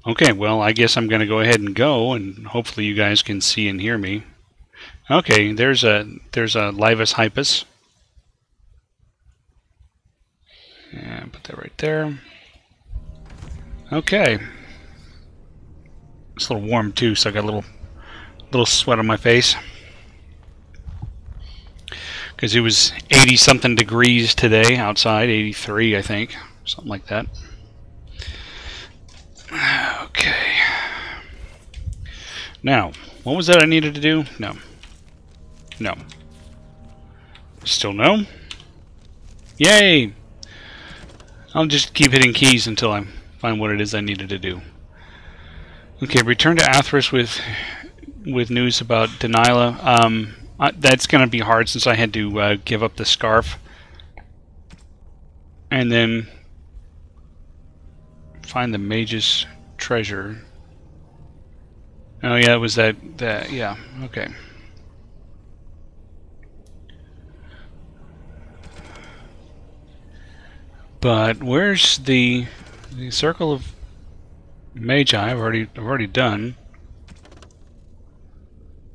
Okay, well, I guess I'm going to go ahead and go, and hopefully you guys can see and hear me. Okay, there's a Livus Hypus. And put that right there. Okay. It's a little warm too, so I got a little sweat on my face. Because it was 80-something degrees today outside, 83 I think, something like that. Okay. Now, what was that I needed to do? No. No. Still no? Yay! I'll just keep hitting keys until I find what it is I needed to do. Okay, return to Athros with news about Delilah. That's going to be hard since I had to give up the scarf. And then find the mage's treasure. Oh yeah, it was that yeah, okay. But where's the circle of Magi? I've already done.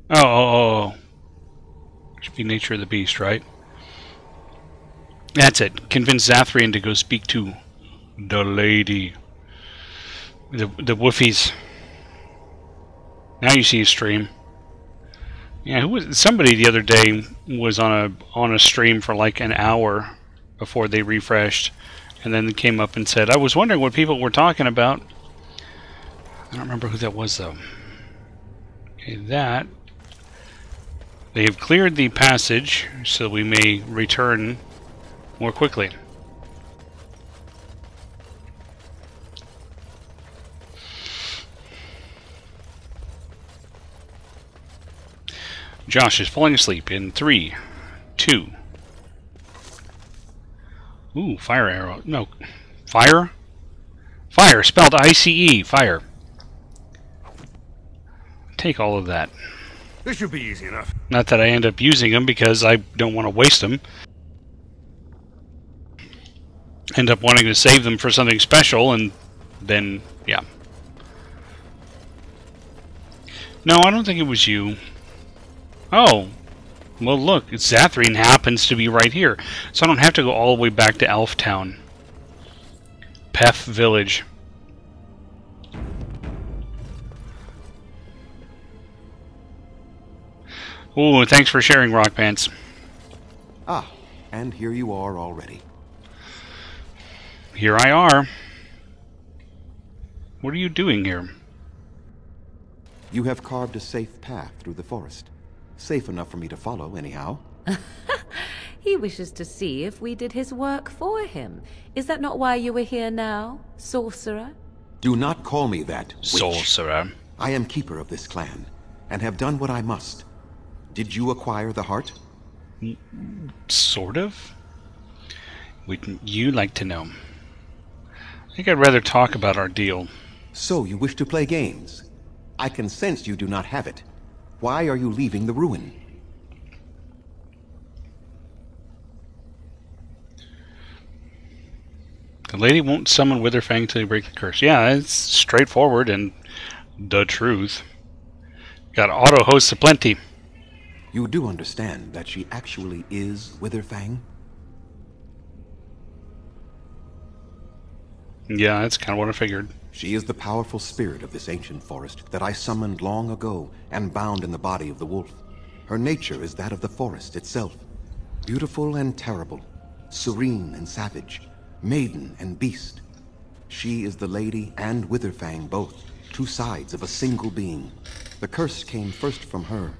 Oh. Should be nature of the beast, right? That's it. Convince Zathrian to go speak to the lady. The woofies. Now you see a stream. Yeah, somebody the other day was on a stream for like an hour before they refreshed, and then came up and said, "I was wondering what people were talking about." I don't remember who that was though. Okay, that they have cleared the passage, so we may return more quickly. Josh is falling asleep in 3, 2. Ooh, fire arrow. No. Fire? Fire, spelled I-C-E. Fire. Take all of that. This should be easy enough. Not that I end up using them because I don't want to waste them. End up wanting to save them for something special, and then, yeah. No, I don't think it was you. Oh, well look, Zathrian happens to be right here, so I don't have to go all the way back to Elftown. Pef Village. Ooh, thanks for sharing, Rock Pants. Ah, and here you are already. Here I are. What are you doing here? You have carved a safe path through the forest. Safe enough for me to follow, anyhow. He wishes to see if we did his work for him. Is that not why you are here now, sorcerer? Do not call me that, witch. Sorcerer. I am keeper of this clan, and have done what I must. Did you acquire the heart? Sort of. Wouldn't you like to know? I think I'd rather talk about our deal. So you wish to play games? I can sense you do not have it. Why are you leaving the ruin? The lady won't summon Witherfang till you break the curse. Yeah, it's straightforward and the truth. Got auto hosts aplenty. You do understand that she actually is Witherfang? Yeah, that's kind of what I figured. She is the powerful spirit of this ancient forest that I summoned long ago and bound in the body of the wolf. Her nature is that of the forest itself. Beautiful and terrible, serene and savage, maiden and beast. She is the lady and Witherfang both, two sides of a single being. The curse came first from her.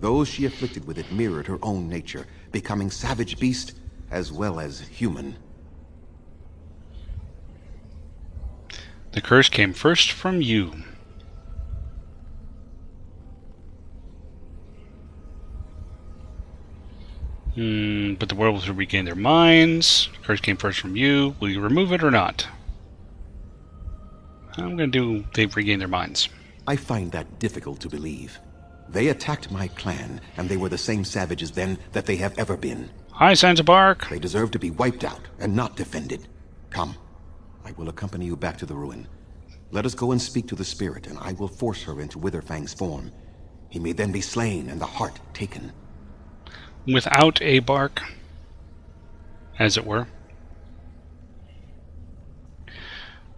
Those she afflicted with it mirrored her own nature, becoming savage beast as well as human. The curse came first from you. But the werewolves will regain their minds. The curse came first from you. Will you remove it or not? I'm going to do they've regained their minds. I find that difficult to believe. They attacked my clan, and they were the same savages then that they have ever been. Hi, Sansa Bark. They deserve to be wiped out and not defended. Come, I will accompany you back to the ruin. Let us go and speak to the spirit, and I will force her into Witherfang's form. He may then be slain and the heart taken. Without a bark, as it were.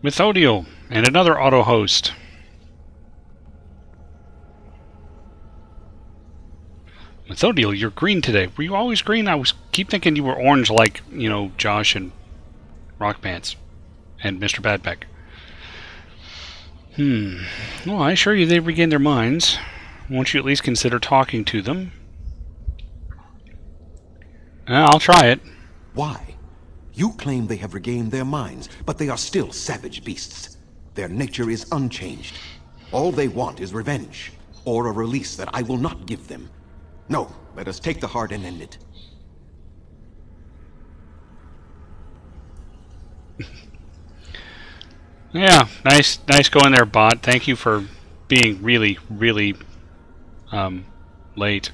Methodiel, and another auto-host. Methodiel, you're green today. Were you always green? I keep thinking you were orange like, you know, Josh and Rock Pants and Mr. Badback. Well, I assure you they've regained their minds. Won't you at least consider talking to them? I'll try it. Why? You claim they have regained their minds, but they are still savage beasts. Their nature is unchanged. All they want is revenge, or a release that I will not give them. No, let us take the heart and end it. Yeah, nice going there, bot. Thank you for being really, really late.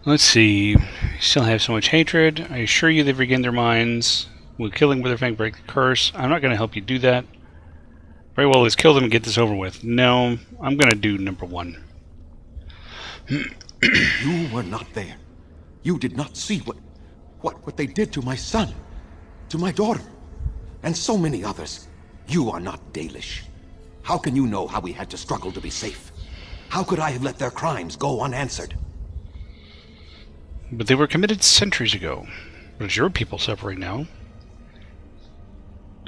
Let's see. You still have so much hatred. I assure you they've regained their minds. Will killing Witherfang break the curse? I'm not going to help you do that. Very well, let's kill them and get this over with. No, I'm going to do number 1. You were not there. You did not see what they did to my son, to my daughter, and so many others. You are not Dalish. How can you know how we had to struggle to be safe? How could I have let their crimes go unanswered? But they were committed centuries ago. But it's your people suffering now.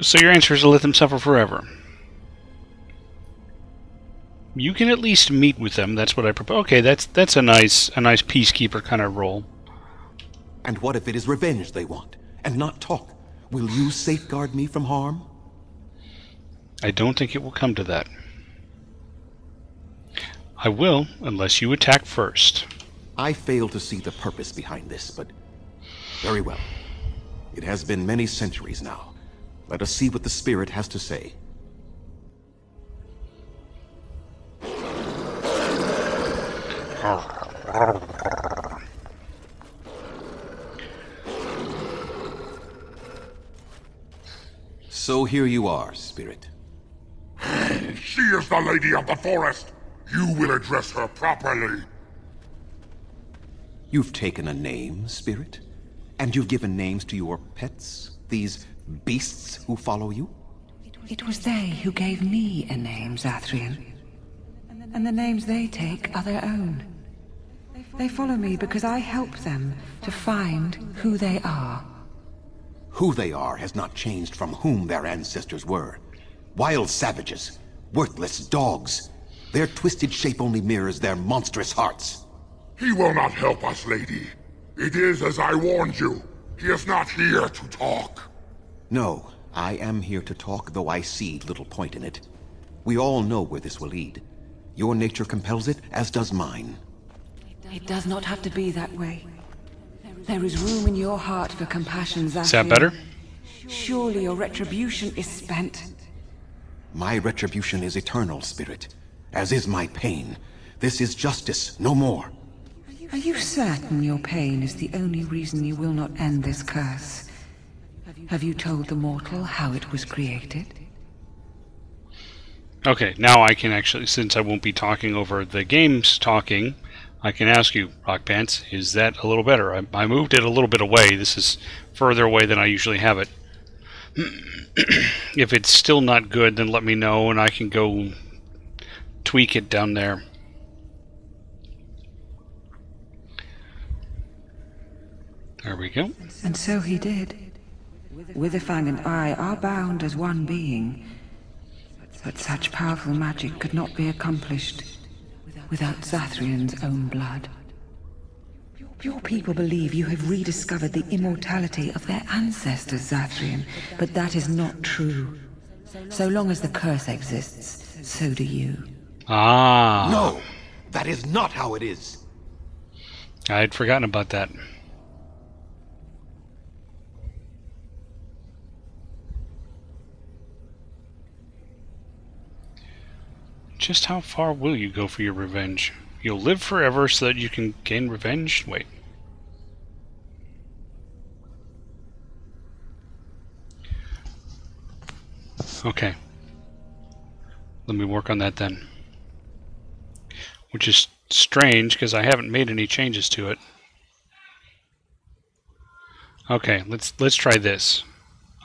So your answer is to let them suffer forever. You can at least meet with them. That's what I propose. Okay, that's a nice peacekeeper kind of role. And what if it is revenge they want, and not talk? Will you safeguard me from harm? I don't think it will come to that. I will, unless you attack first. I fail to see the purpose behind this, but very well. It has been many centuries now. Let us see what the spirit has to say. So here you are, spirit. She is the Lady of the Forest. You will address her properly. You've taken a name, spirit? And you've given names to your pets? These beasts who follow you? It was they who gave me a name, Zathrian. And the names they take are their own. They follow me because I help them to find who they are. Who they are has not changed from whom their ancestors were. Wild savages, worthless dogs. Their twisted shape only mirrors their monstrous hearts. He will not help us, lady. It is as I warned you. He is not here to talk. No, I am here to talk, though I see little point in it. We all know where this will lead. Your nature compels it, as does mine. It does not have to be that way. There is room in your heart for compassion, Zathrian. Is that better? Surely your retribution is spent. My retribution is eternal, spirit, as is my pain. This is justice, no more. Are you certain your pain is the only reason you will not end this curse? Have you told the mortal how it was created? Okay, now I can actually, since I won't be talking over the game's talking, I can ask you, Rock Pants, is that a little better? I moved it a little bit away. This is further away than I usually have it. If it's still not good, then let me know and I can go tweak it down there. There we go. And so he did. Witherfang and I are bound as one being, but such powerful magic could not be accomplished without Zathrian's own blood. Your people believe you have rediscovered the immortality of their ancestors, Zathrian, but that is not true. So long as the curse exists, so do you. Ah. No, that is not how it is. I had forgotten about that. Just how far will you go for your revenge? You'll live forever so that you can gain revenge? Wait. Okay. Let me work on that then. Which is strange because I haven't made any changes to it. Okay, let's try this.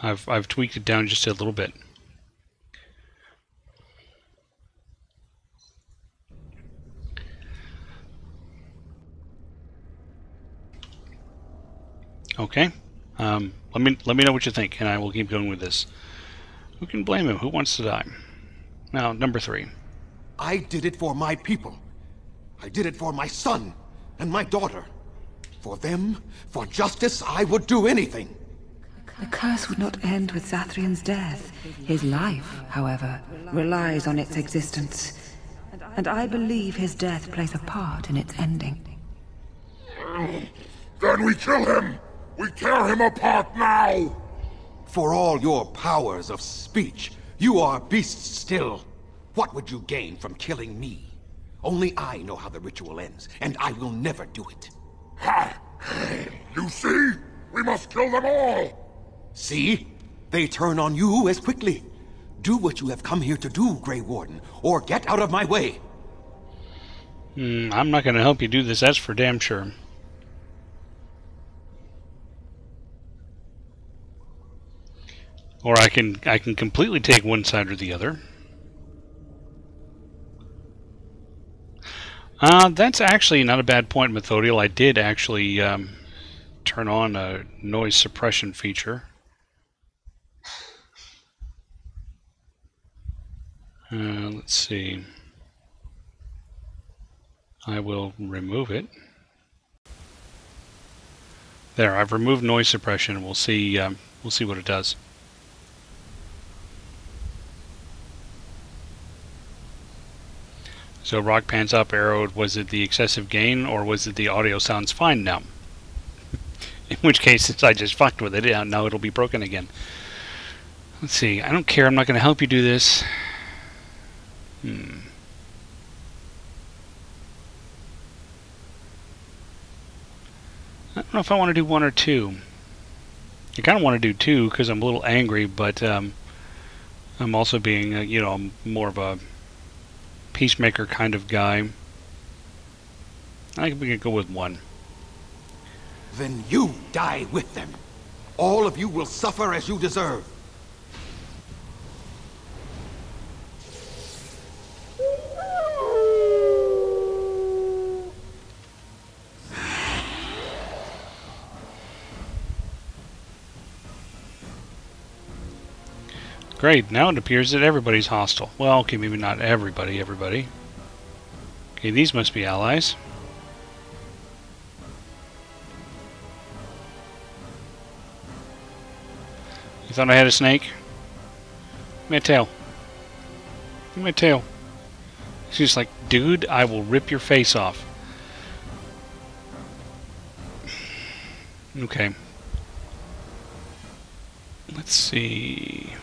I've tweaked it down just a little bit. Okay. Let me know what you think, and I will keep going with this. Who can blame him? Who wants to die? Now, number 3. I did it for my people. I did it for my son and my daughter. For them, for justice, I would do anything. The curse would not end with Zathrian's death. His life, however, relies on its existence. And I believe his death plays a part in its ending. Then we kill him! We tear him apart now! For all your powers of speech, you are beasts still. What would you gain from killing me? Only I know how the ritual ends, and I will never do it. Ha! You see? We must kill them all! See? They turn on you as quickly. Do what you have come here to do, Grey Warden, or get out of my way. I'm not going to help you do this, that's for damn sure. Or I can completely take one side or the other. That's actually not a bad point, Methodiel. I did actually turn on a noise suppression feature. Let's see. I will remove it. There, I've removed noise suppression. We'll see what it does. So Rock pans up, arrowed. Was it the excessive gain, or was it the audio sounds fine now? In which case, since I just fucked with it, now it'll be broken again. Let's see. I don't care. I'm not going to help you do this. I don't know if I want to do 1 or 2. I kind of want to do 2 because I'm a little angry, but I'm also being, you know, more of a peacemaker kind of guy. I think we could go with 1. Then you die with them. All of you will suffer as you deserve. Great, now it appears that everybody's hostile. Well, okay, maybe not everybody. Okay, these must be allies. You thought I had a snake? Give me a tail. Give me a tail. She's like, dude, I will rip your face off. Okay. Let's see.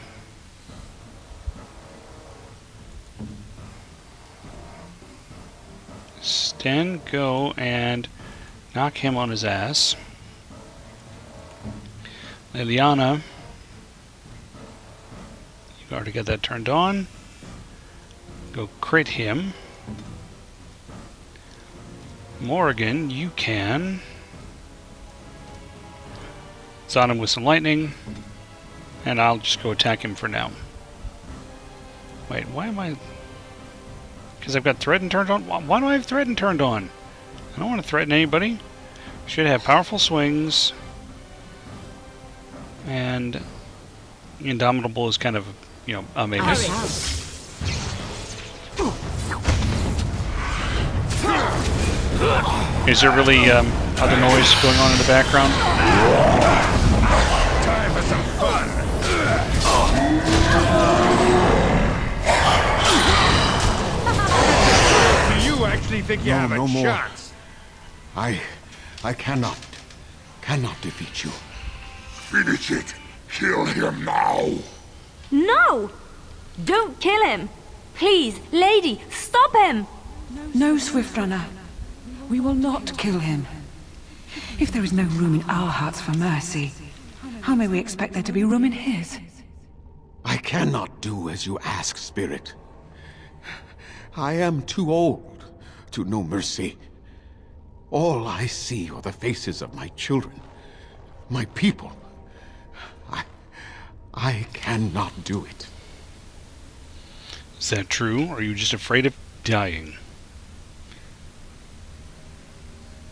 Sten, go and knock him on his ass. Liliana, you've already got that turned on. Go crit him. Morrigan, you can zon him with some lightning, and I'll just go attack him for now. Wait, why am I... Because I've got Threaten turned on? Why do I have Threaten turned on? I don't want to threaten anybody. Should have powerful swings. And Indomitable is kind of, you know, a maybe. Is there really other noise going on in the background? Time for some fun! You actually think you have a chance? I cannot defeat you. Finish it! Kill him now! No! Don't kill him! Please, lady, stop him! No, Swiftrunner. We will not kill him. If there is no room in our hearts for mercy, how may we expect there to be room in his? I cannot do as you ask, Spirit. I am too old to know mercy. All I see are the faces of my children, my people. I cannot do it. Is that true, or are you just afraid of dying?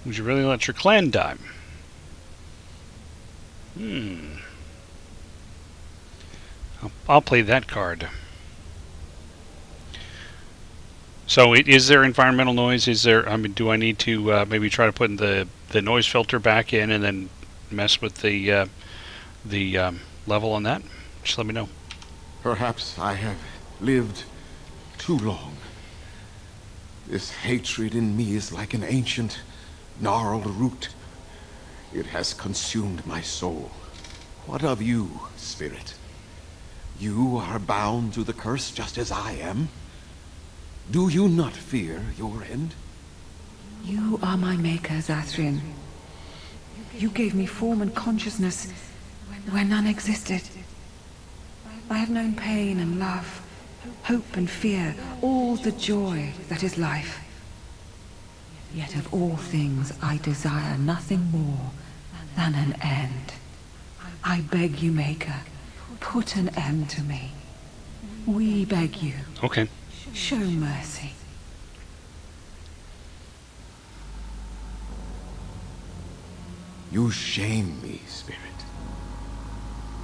Would you really let your clan die? I'll play that card. So, is there environmental noise? Is there? I mean, do I need to maybe try to put the noise filter back in and then mess with the level on that? Just let me know. Perhaps I have lived too long. This hatred in me is like an ancient, gnarled root. It has consumed my soul. What of you, Spirit? You are bound to the curse just as I am. Do you not fear your end? You are my maker, Zathrian. You gave me form and consciousness where none existed. I have known pain and love, hope and fear, all the joy that is life. Yet of all things I desire nothing more than an end. I beg you, Maker, put an end to me. We beg you. Okay. Show mercy. You shame me, Spirit.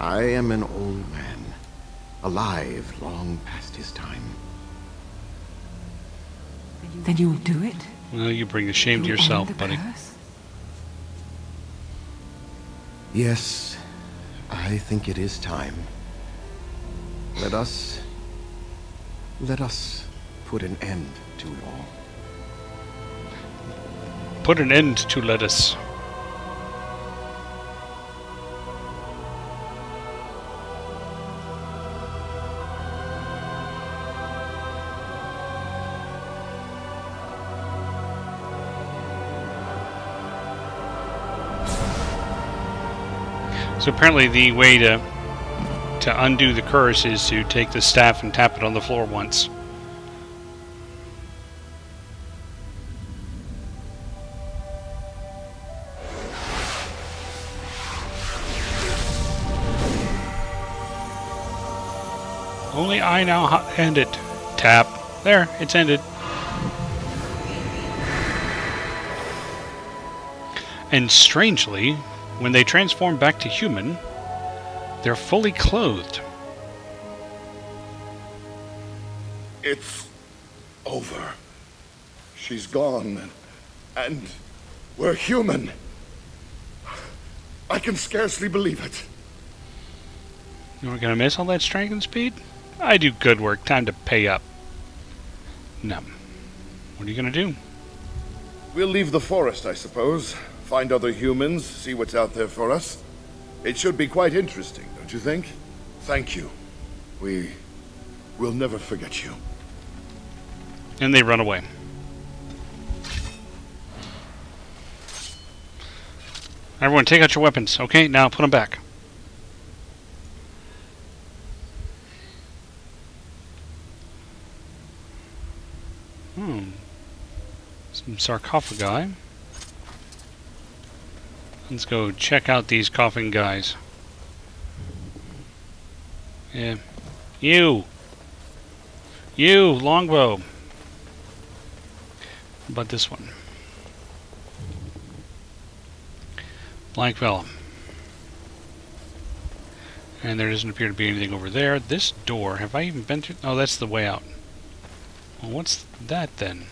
I am an old man, alive long past his time. Then you'll do it? Well, you bring the shame to You'll yourself, end the buddy. curse? Yes, I think it is time. Let us put an end to it all. Put an end to lettuce. So apparently the way to undo the curse is to take the staff and tap it on the floor once. Only I now end it. Tap. There, it's ended. And strangely, when they transform back to human, they're fully clothed. It's over. She's gone, and we're human. I can scarcely believe it. You weren't gonna miss all that strength and speed? I do good work. Time to pay up. No. What are you gonna do? We'll leave the forest, I suppose. Find other humans, see what's out there for us. It should be quite interesting, don't you think? Thank you. We'll never forget you. And they run away. Everyone, take out your weapons. Okay, now put them back. Some sarcophagi. Let's go check out these coughing guys. Yeah. You, longbow. How about this one? Blank vellum. And there doesn't appear to be anything over there. This door, have I even been through? Oh, that's the way out. Well, what's that then?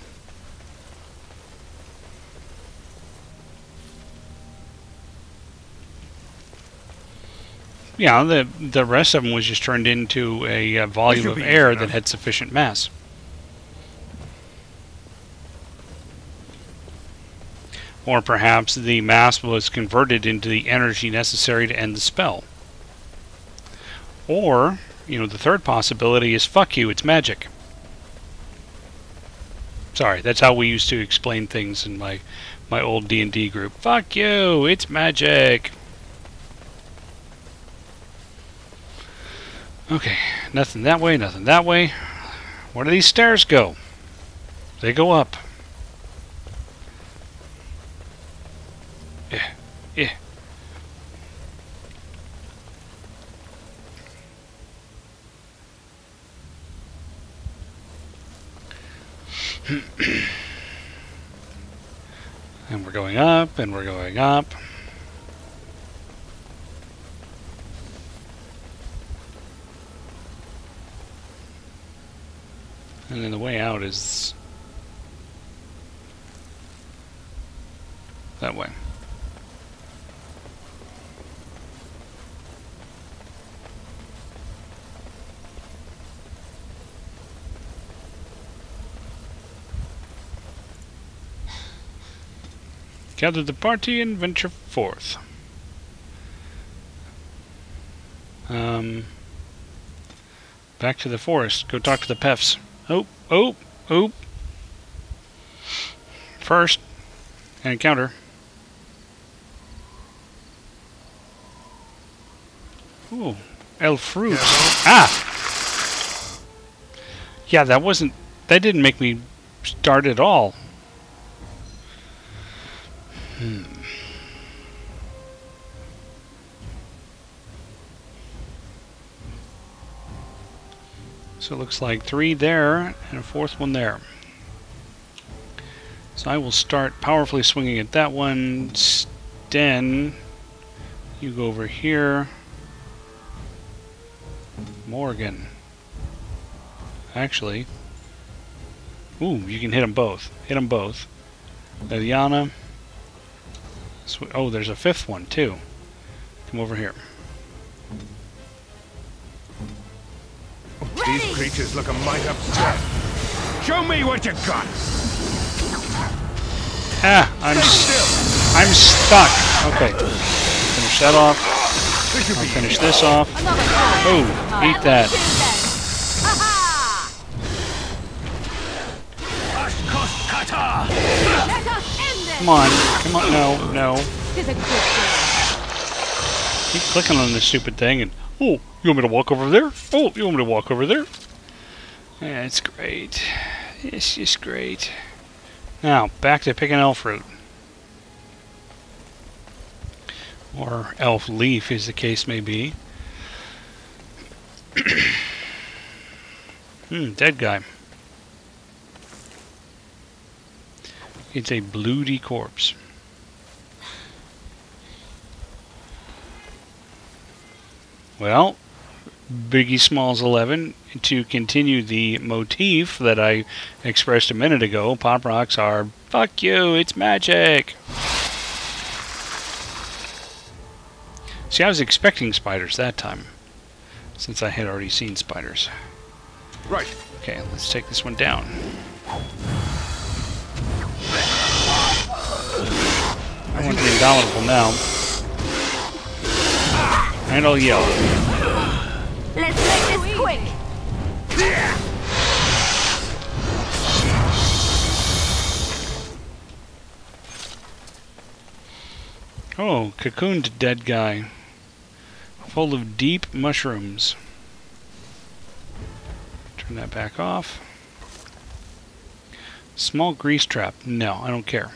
Yeah, the rest of them was just turned into a volume of air that had sufficient mass. Or perhaps the mass was converted into the energy necessary to end the spell. Or, you know, the third possibility is, fuck you, it's magic. Sorry, that's how we used to explain things in my old D&D group. Fuck you, it's magic. Okay, nothing that way, nothing that way. Where do these stairs go? They go up. Yeah, yeah. And we're going up, and we're going up. And then the way out is that way. Gather the party and venture forth. Back to the forest. Go talk to the Pefs. Oh, oh, oh. First, an encounter. Ooh, El Fruits. Ah! Yeah, that didn't make me start at all. So it looks like 3 there and a 4th one there. So I will start powerfully swinging at that one. Sten, you go over here. Morgan. Actually, ooh, you can hit them both. Hit them both. Liliana. Oh, there's a 5th one too. Come over here. These creatures look a mite upset. Show me what you got. Ah, I'm stuck. Okay, finish that off. I'll finish this off. Oh, eat that. Come on, come on, no. Keep clicking on this stupid thing and, oh, you want me to walk over there? Oh, you want me to walk over there? Yeah, it's great. It's just great. Now, back to picking elf fruit. Or elf leaf, as the case may be. Dead guy. It's a bloody corpse. Well, Biggie Smalls 11, to continue the motif that I expressed a minute ago, pop rocks are, fuck you, it's magic! See, I was expecting spiders that time, since I had already seen spiders. Right. Okay, let's take this one down. I want the Indomitable now. And I'll yell. Let's make this quick. Oh, cocooned dead guy. Full of deep mushrooms. Turn that back off. Small grease trap. No, I don't care.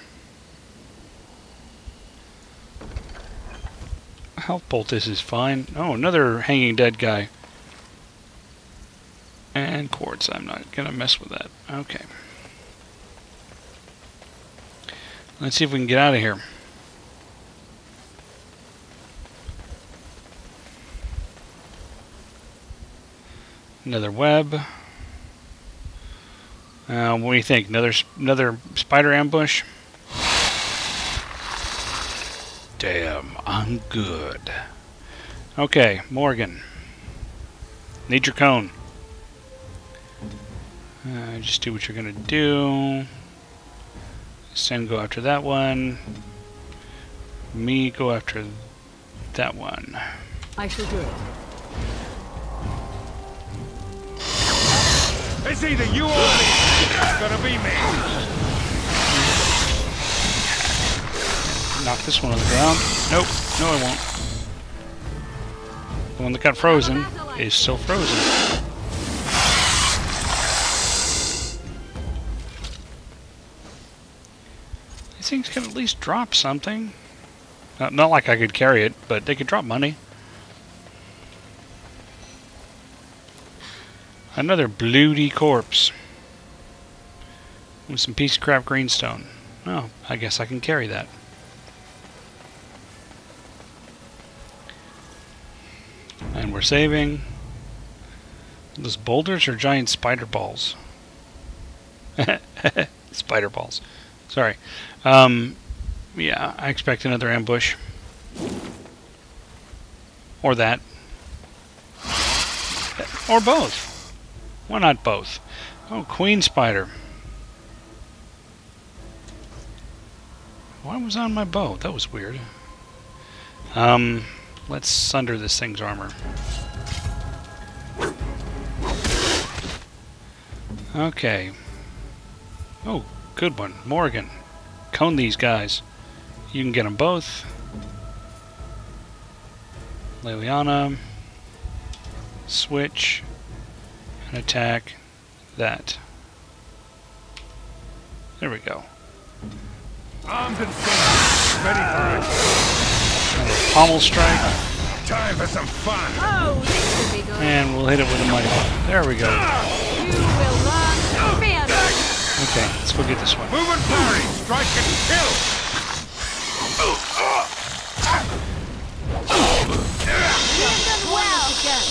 Health poultice is fine. Oh, another hanging dead guy. And quartz. I'm not gonna mess with that. Okay. Let's see if we can get out of here. Another web. What do you think? Another spider ambush? Damn, I'm good. Okay, Morgan. Need your cone. Just do what you're gonna do. Sen go after that one. Me go after that one. I shall do it. It's either you or me. It's gonna be me. Knock this one on the ground. Nope. No, I won't. The one that got frozen. is still frozen. These things can at least drop something. Not like I could carry it, but they could drop money. Another bloody corpse. With some piece of crap greenstone. Oh, I guess I can carry that. And we're saving. Those boulders are giant spider balls. Spider balls. Sorry. Yeah, I expect another ambush. Or that. Or both. Why not both? Oh, queen spider. Why was on my bow? That was weird. Let's sunder this thing's armor. Okay. Oh, good one. Morgan. Cone these guys. You can get them both. Leliana. Switch. And attack that. There we go. Armed and finished. Ready for action. Another pommel strike. Time for some fun. Oh, this will be good. And we'll hit it with a mighty blow. There we go. You will learn fear. Okay, let's go get this one. Move and parry. Strike and kill. Well again.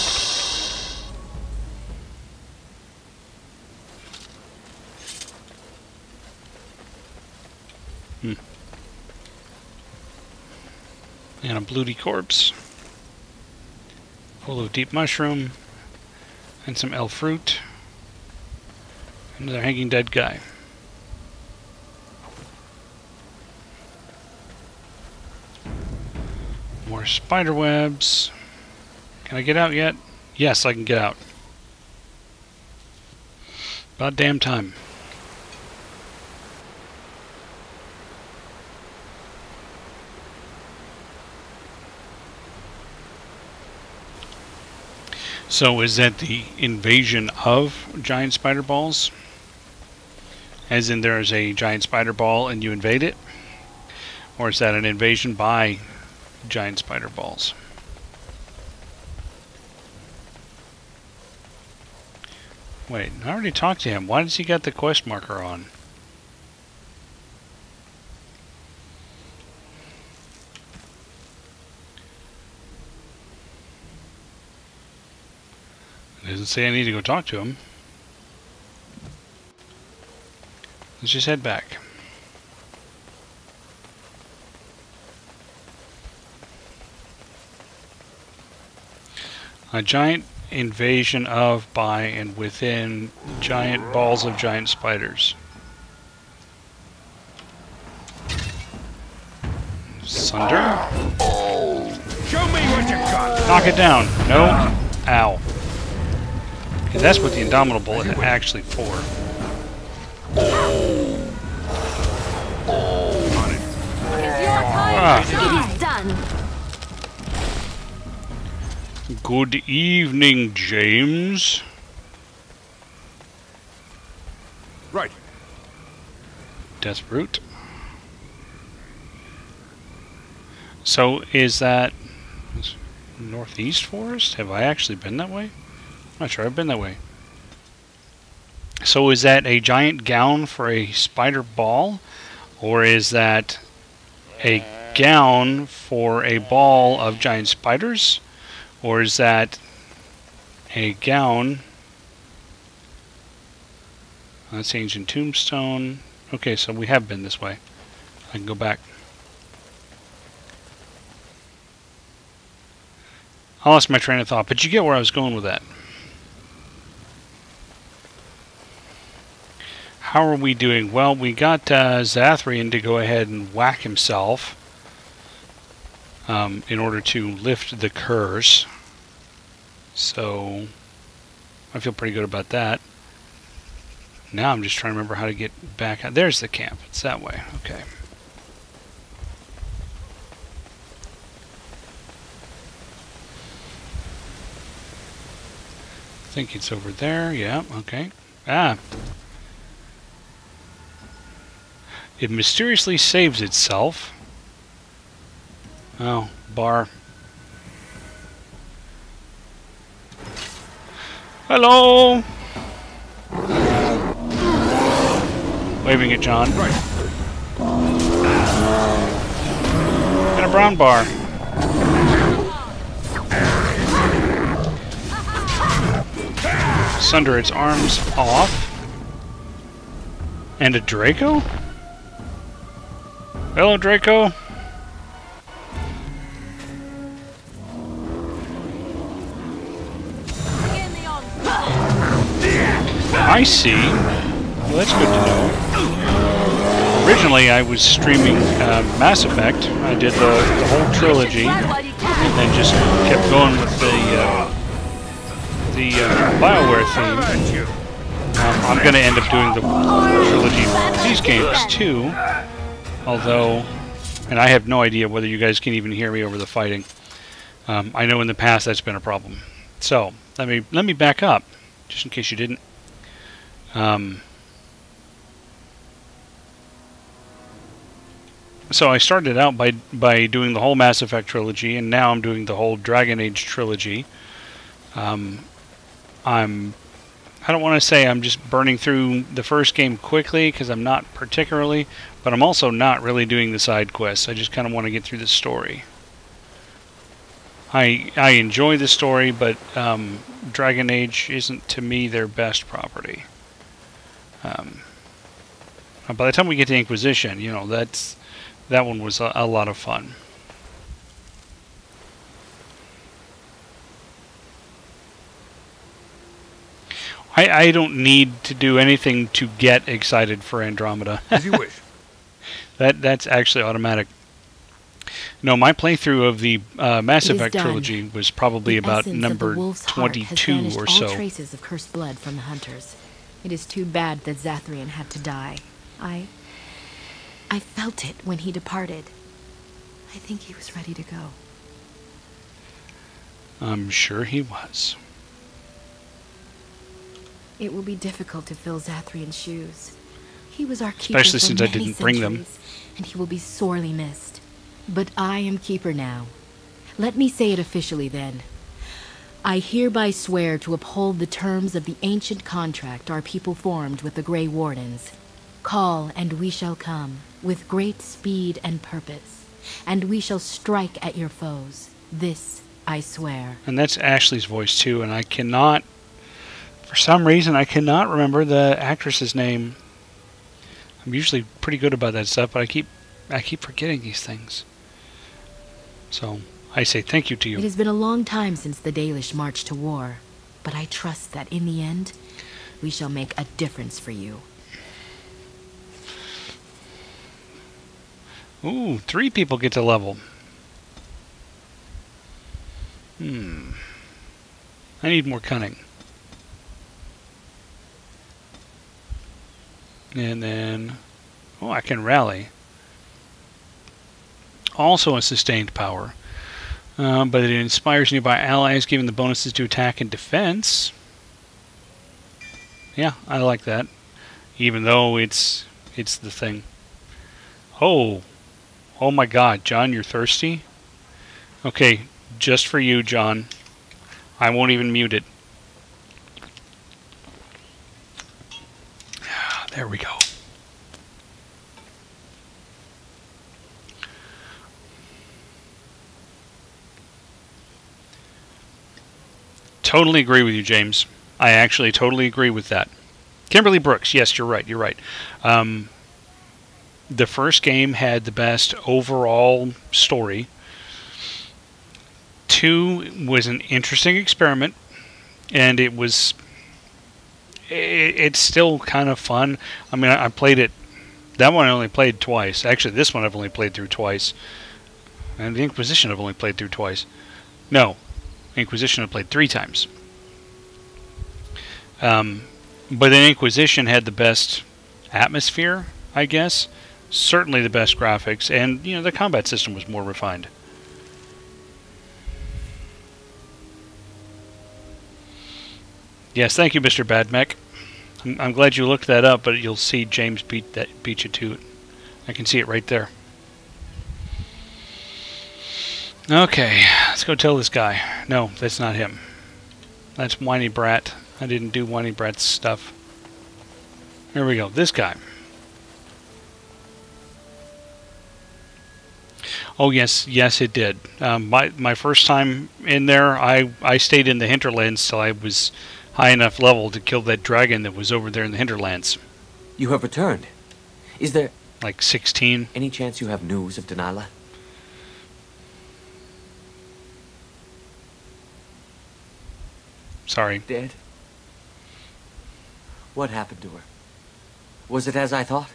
And a bloody corpse. Full of deep mushroom. And some elf fruit. Another hanging dead guy. More spider webs. Can I get out yet? Yes, I can get out. About damn time. So is that the invasion of giant spider balls? As in there is a giant spider ball and you invade it? Or is that an invasion by giant spider balls? Wait, I already talked to him. Why does he got the quest marker on? It doesn't say I need to go talk to him. Let's just head back. A giant invasion of, by, and within giant balls of giant spiders. Sunder? Show me what you got. Knock it down. No. Ow. Okay, that's what the Indomitable Bullet is actually for. It is done. Good evening, James. Right. Death Brute. So is that Northeast Forest? Have I actually been that way? I'm not sure I've been that way. So is that a giant gown for a spider ball? Or is that a gown for a ball of giant spiders? Or is that a gown? That's ancient tombstone. Okay, so we have been this way. I can go back. I lost my train of thought, but you get where I was going with that. How are we doing? Well, we got Zathrian to go ahead and whack himself in order to lift the curse. So I feel pretty good about that. Now I'm just trying to remember how to get back. There's the camp. It's that way. Okay. think it's over there. Yeah, okay. Ah. It mysteriously saves itself. Oh, bar. Hello! Waving at John. Right. And a brown bar. Sunder its arms off. And a Draco? Hello, Draco. I see. Well, that's good to know. Originally, I was streaming Mass Effect. I did the whole trilogy, and then just kept going with the BioWare theme. I'm going to end up doing the trilogy for these games too. Although, and I have no idea whether you guys can even hear me over the fighting. I know in the past that's been a problem. So let me back up, just in case you didn't. So I started out by doing the whole Mass Effect trilogy, and now I'm doing the whole Dragon Age trilogy. I don't want to say I'm just burning through the first game quickly, because I'm not particularly, but I'm also not really doing the side quests. I just kind of want to get through the story. I enjoy the story, but Dragon Age isn't, to me, their best property. By the time we get to Inquisition, you know, that one was a lot of fun. I don't need to do anything to get excited for Andromeda. As you wish. That's actually automatic. No, my playthrough of the Mass Effect done. trilogy was probably about number 22 or so. All traces of cursed blood from the hunters. It is too bad that Zathrian had to die. I felt it when he departed. I think he was ready to go. I'm sure he was. It will be difficult to fill Zathrian's shoes. He was our keeper Especially for since I many didn't bring them. centuries, and he will be sorely missed. But I am keeper now. Let me say it officially then. I hereby swear to uphold the terms of the ancient contract our people formed with the Grey Wardens. Call, and we shall come, with great speed and purpose, and we shall strike at your foes. This I swear. And that's Ashley's voice too, and I cannot, for some reason, I cannot remember the actress's name. I'm usually pretty good about that stuff, but I keep forgetting these things. So I say thank you to you. It has been a long time since the Dalish marched to war, but I trust that in the end, we shall make a difference for you. Ooh, 3 people get to level. I need more cunning. And then, oh, I can rally. Also a sustained power. But it inspires nearby allies, giving the bonuses to attack and defense. Yeah, I like that. Even though it's the thing. Oh my God, John, you're thirsty? Okay, just for you, John. I won't even mute it. There we go. Totally agree with you, James. I actually totally agree with that. Kimberly Brooks, yes, you're right. You're right. The first game had the best overall story. 2 was an interesting experiment, and it's still kind of fun. I mean, I played it. That one I only played twice. Actually, this one I've only played through twice. And the Inquisition I've only played through twice. No, Inquisition I've played 3 times. But then Inquisition had the best atmosphere, I guess. Certainly the best graphics, and you know, the combat system was more refined. Yes, thank you, Mr. Badmech. I'm glad you looked that up, but you'll see James beat you to it. I can see it right there. Okay, let's go tell this guy. No, that's not him. That's Whiny Brat. I didn't do Whiny Brat's stuff. Here we go. This guy. Oh, yes, it did. My first time in there, I stayed in the hinterlands till I was high enough level to kill that dragon that was over there in the hinterlands. You have returned. Is there... Like 16. Any chance you have news of Delilah? Sorry. Dead? What happened to her? Was it as I thought?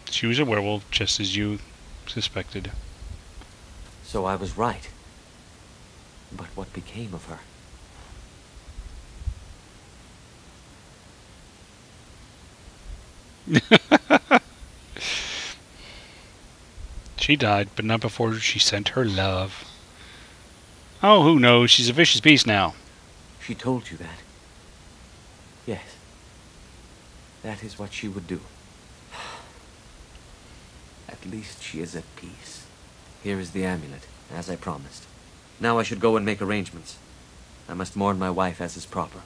She was a werewolf, just as you suspected. So I was right. But what became of her? She died, but not before she sent her love. Oh, who knows? She's a vicious beast now. She told you that? Yes. That is what she would do. At least she is at peace. Here is the amulet, as I promised. Now I should go and make arrangements. I must mourn my wife as is proper.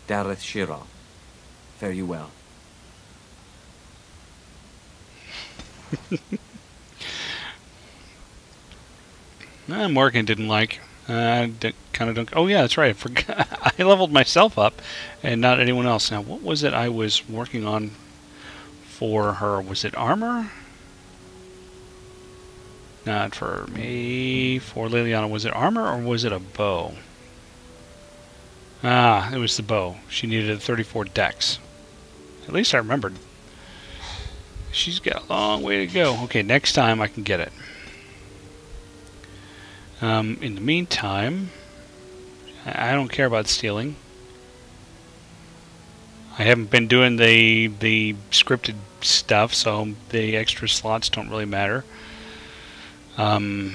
Dareth Shirov, fare you well. Morgan didn't like. Kind of don't. Oh yeah, that's right. I forgot. I leveled myself up, and not anyone else. Now, what was it I was working on for her? Was it armor? Not for me. For Liliana, was it armor or was it a bow? Ah, it was the bow. She needed a 34 dex. At least I remembered. She's got a long way to go. Okay, next time I can get it. In the meantime, I don't care about stealing. I haven't been doing the scripted stuff, so the extra slots don't really matter. We can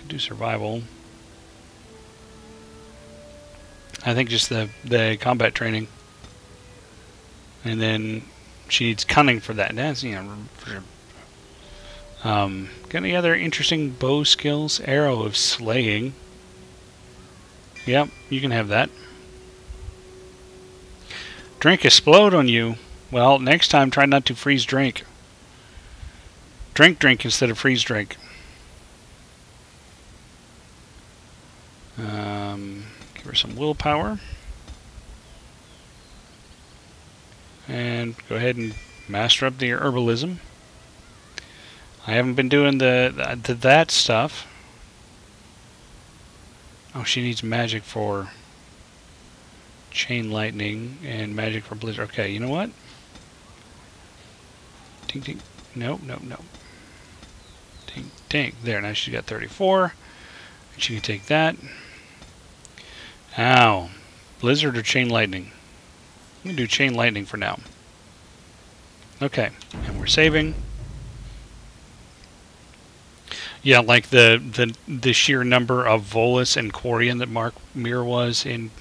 do survival. I think just the combat training, and then she needs cunning for that. That's, you know, got any other interesting bow skills? Arrow of Slaying. Yep, you can have that. Drink explode on you. Well, next time try not to freeze drink. Drink instead of freeze drink. Give her some willpower. And go ahead and master up the herbalism. I haven't been doing that stuff. Oh, she needs magic for chain lightning and magic for blizzard. Okay, you know what? Ding ding. Nope. Ding ding. There, now she's got 34. She can take that. Ow. Blizzard or chain lightning? I'm gonna do chain lightning for now. Okay, and we're saving. Yeah, like the sheer number of Volus and Quarian that Mark Mir was in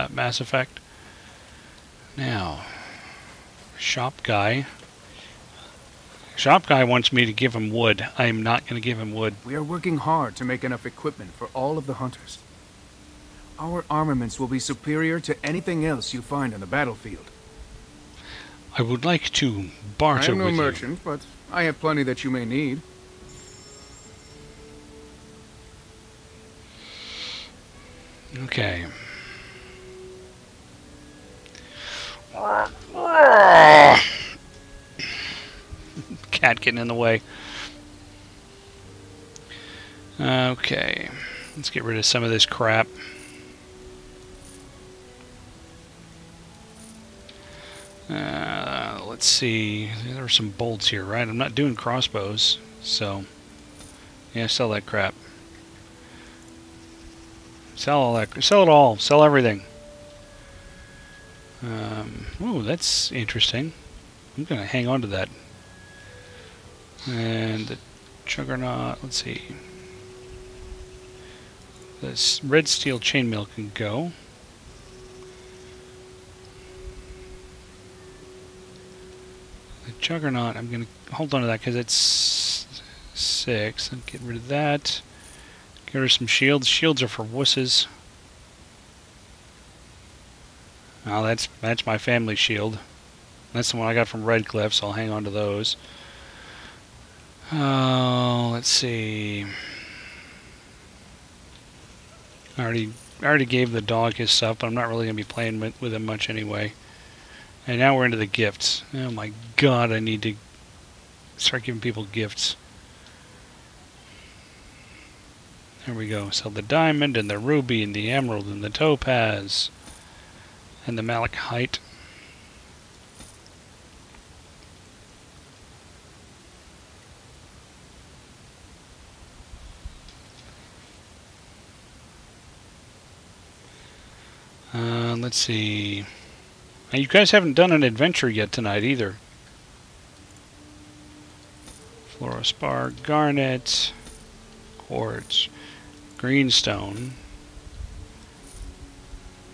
Mass Effect. Now, Shop Guy. Shop Guy wants me to give him wood. I am not going to give him wood. We are working hard to make enough equipment for all of the hunters. Our armaments will be superior to anything else you find on the battlefield. I would like to barter with you. I am no merchant, but I have plenty that you may need. Okay. Cat getting in the way. Okay. Let's get rid of some of this crap. Let's see. There are some bolts here, right? I'm not doing crossbows, so yeah, sell that crap. Sell all that. Sell it all. Sell everything. Ooh, that's interesting. I'm gonna hang on to that. And the Juggernaut. Let's see. This red steel chainmail can go. The Juggernaut, I'm going to hold on to that because it's 6. I'll get rid of that. Get rid of some shields. Shields are for wusses. Oh, that's my family shield. That's the one I got from Redcliffe, so I'll hang on to those. Oh, let's see. I already gave the dog his stuff, but I'm not really going to be playing with him much anyway. And now we're into the gifts. Oh my god, I need to start giving people gifts. There we go. So the diamond and the ruby and the emerald and the topaz and the malachite. Let's see. Now, you guys haven't done an adventure yet tonight either. Fluorospar, garnet, quartz, greenstone.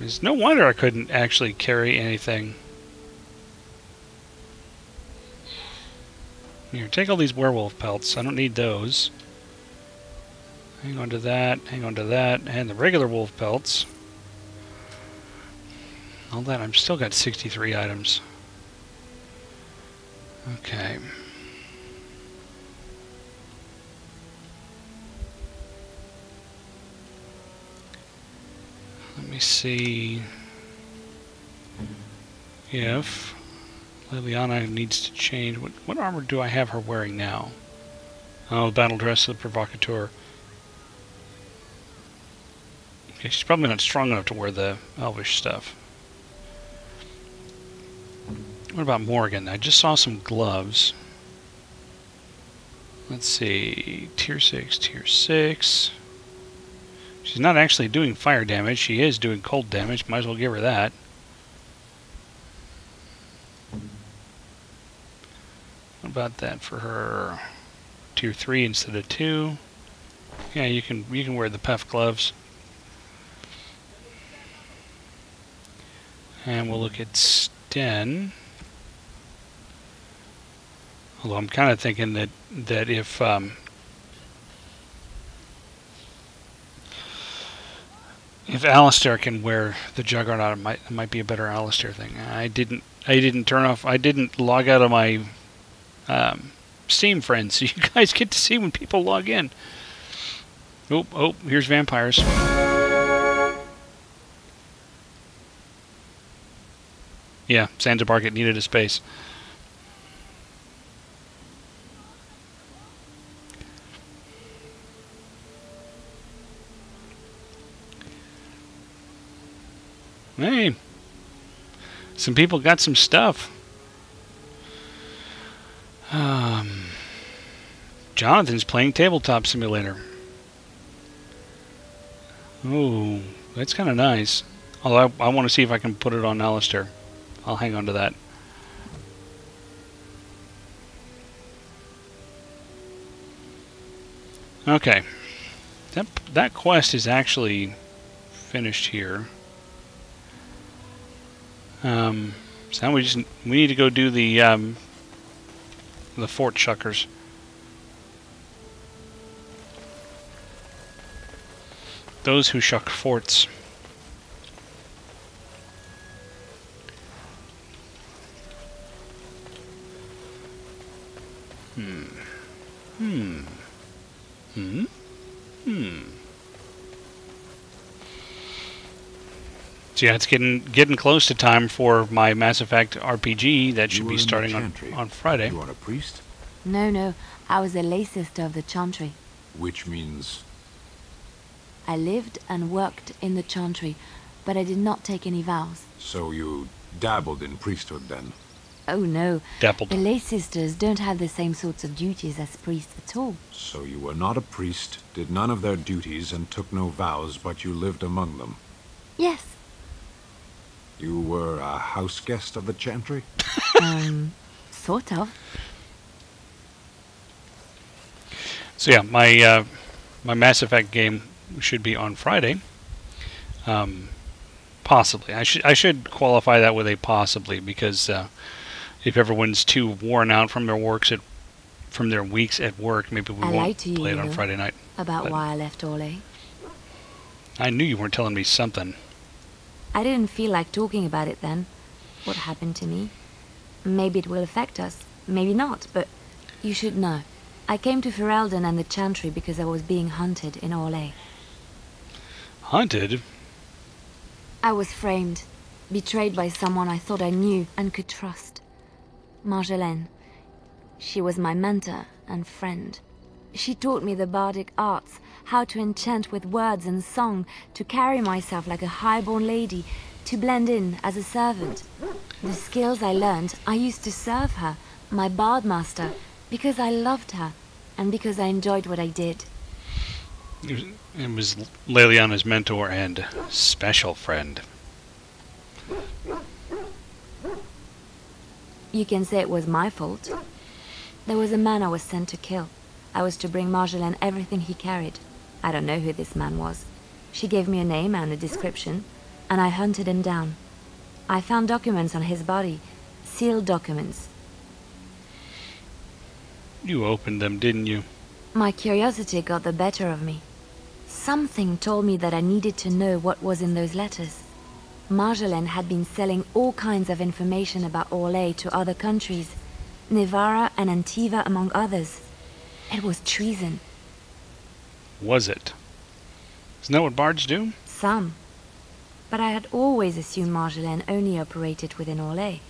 It's no wonder I couldn't actually carry anything. Here, take all these werewolf pelts. I don't need those. Hang on to that, hang on to that, and the regular wolf pelts. All that, I've still got 63 items. Okay. Let me see if Liliana needs to change. What armor do I have her wearing now? Oh, the battle dress of the provocateur. Okay, she's probably not strong enough to wear the elvish stuff. What about Morgan? I just saw some gloves. Let's see. Tier 6, Tier 6. She's not actually doing fire damage. She is doing cold damage. Might as well give her that. What about that for her? Tier 3 instead of 2. Yeah, you can wear the puff gloves. And we'll look at Sten. Although I'm kind of thinking that if Alistair can wear the Juggernaut, it might be a better Alistair thing. I didn't log out of my Steam friends, so you guys get to see when people log in. Oh, here's vampires. Yeah, Zanzibar needed a space. Hey, some people got some stuff. Jonathan's playing Tabletop Simulator. Oh, that's kind of nice. Although I want to see if I can put it on Alistair. I'll hang on to that. Okay. That quest is actually finished here. So now we need to go do the fort shuckers. Those who shuck forts. So yeah, it's getting close to time for my Mass Effect RPG that should be starting on Friday. You are a priest? No. I was a lay sister of the Chantry. Which means? I lived and worked in the Chantry, but I did not take any vows. So you dabbled in priesthood then? Oh no. Dabbled. The lay sisters don't have the same sorts of duties as priests at all. So you were not a priest, did none of their duties, and took no vows, but you lived among them? Yes. You were a house guest of the Chantry? Sort of. So yeah, my Mass Effect game should be on Friday. Possibly. I should qualify that with a possibly, because if everyone's too worn out from their weeks at work, maybe we won't play it on Friday night. About why I left Orlais. I knew you weren't telling me something. I didn't feel like talking about it then. What happened to me? Maybe it will affect us, maybe not, but you should know. I came to Ferelden and the Chantry because I was being hunted in Orlais. Hunted? I was framed, betrayed by someone I thought I knew and could trust. Marjolaine. She was my mentor and friend. She taught me the bardic arts, how to enchant with words and song, to carry myself like a highborn lady, to blend in as a servant. The skills I learned, I used to serve her, my bard master, because I loved her, and because I enjoyed what I did. It was Leliana's mentor and special friend. You can say it was my fault. There was a man I was sent to kill. I was to bring Marjolaine everything he carried. I don't know who this man was. She gave me a name and a description, and I hunted him down. I found documents on his body, sealed documents. You opened them, didn't you? My curiosity got the better of me. Something told me that I needed to know what was in those letters. Marjolaine had been selling all kinds of information about Orlais to other countries, Nevarra and Antiva among others. It was treason. Was it? Isn't that what bards do? Some. But I had always assumed Marjolaine only operated within Orlais.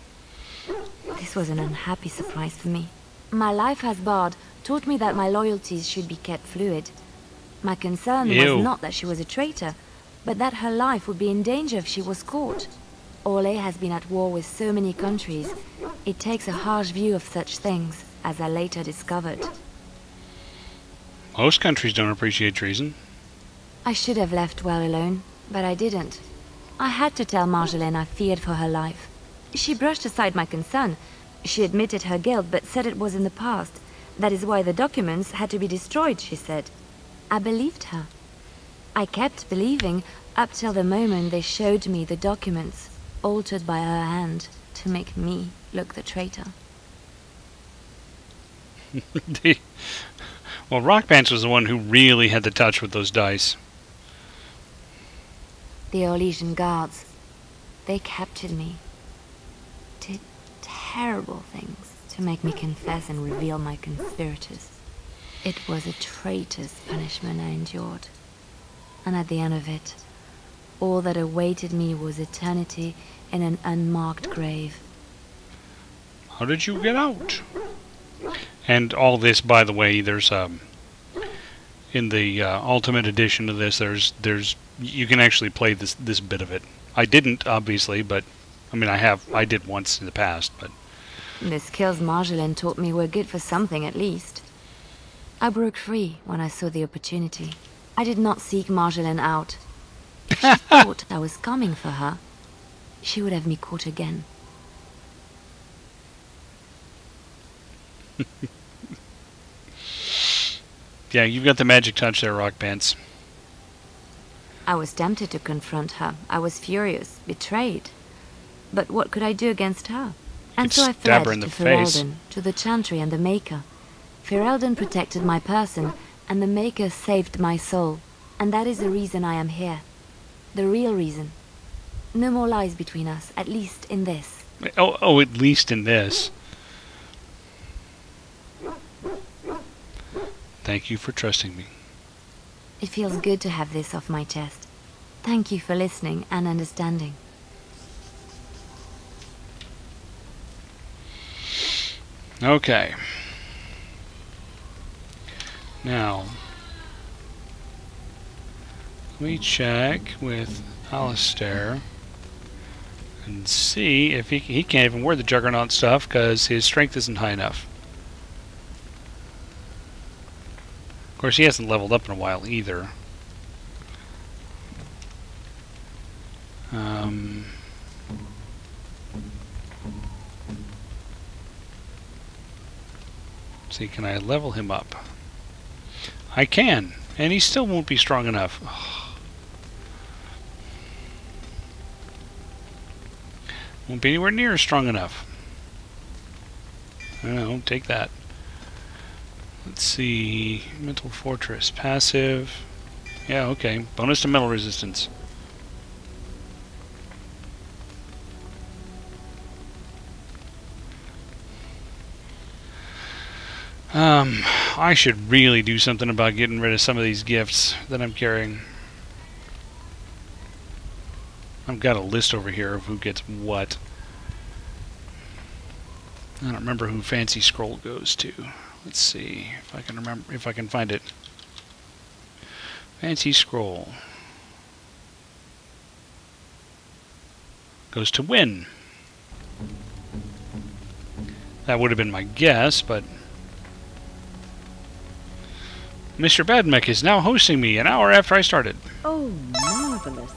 This was an unhappy surprise for me. My life as bard taught me that my loyalties should be kept fluid. My concern was not that she was a traitor, but that her life would be in danger if she was caught. Orlais has been at war with so many countries. It takes a harsh view of such things, as I later discovered. Most countries don't appreciate treason. I should have left well alone, but I didn't. I had to tell Marjolaine I feared for her life. She brushed aside my concern. She admitted her guilt, but said it was in the past. That is why the documents had to be destroyed, she said. I believed her. I kept believing up till the moment they showed me the documents, altered by her hand, to make me look the traitor. Well, Rockpants was the one who really had the touch with those dice. The Orlesian guards, they captured me. Did terrible things to make me confess and reveal my conspirators. It was a traitor's punishment I endured. And at the end of it, all that awaited me was eternity in an unmarked grave. How did you get out? And all this, by the way, there's in the Ultimate Edition of this, there's you can actually play this bit of it. I didn't, obviously, but I mean I did once in the past, but the skills Marjolaine taught me were good for something at least. I broke free when I saw the opportunity. I did not seek Marjolaine out. If she thought I was coming for her, she would have me caught again. Yeah, you've got the magic touch there, Rockpants. I was tempted to confront her. I was furious, betrayed. But what could I do against her? And so I fled to Ferelden, to the Chantry and the Maker. Ferelden protected my person, and the Maker saved my soul. And that is the reason I am here. The real reason. No more lies between us, at least in this. Oh, at least in this. Thank you for trusting me. It feels good to have this off my chest. Thank you for listening and understanding. Okay. Now, we check with Alistair and see if he can't even wear the Juggernaut stuff because his strength isn't high enough. Of course, he hasn't leveled up in a while either. See, can I level him up? I can. And he still won't be strong enough. Won't be anywhere near strong enough. I don't know, take that. Let's see. Mental Fortress. Passive. Yeah, okay. Bonus to metal resistance. I should really do something about getting rid of some of these gifts that I'm carrying. I've got a list over here of who gets what. I don't remember who Fancy Scroll goes to. Let's see if I can remember, if I can find it. Fancy Scroll goes to Win. That would have been my guess, but Mr. Badmech is now hosting me an hour after I started. Oh, marvelous.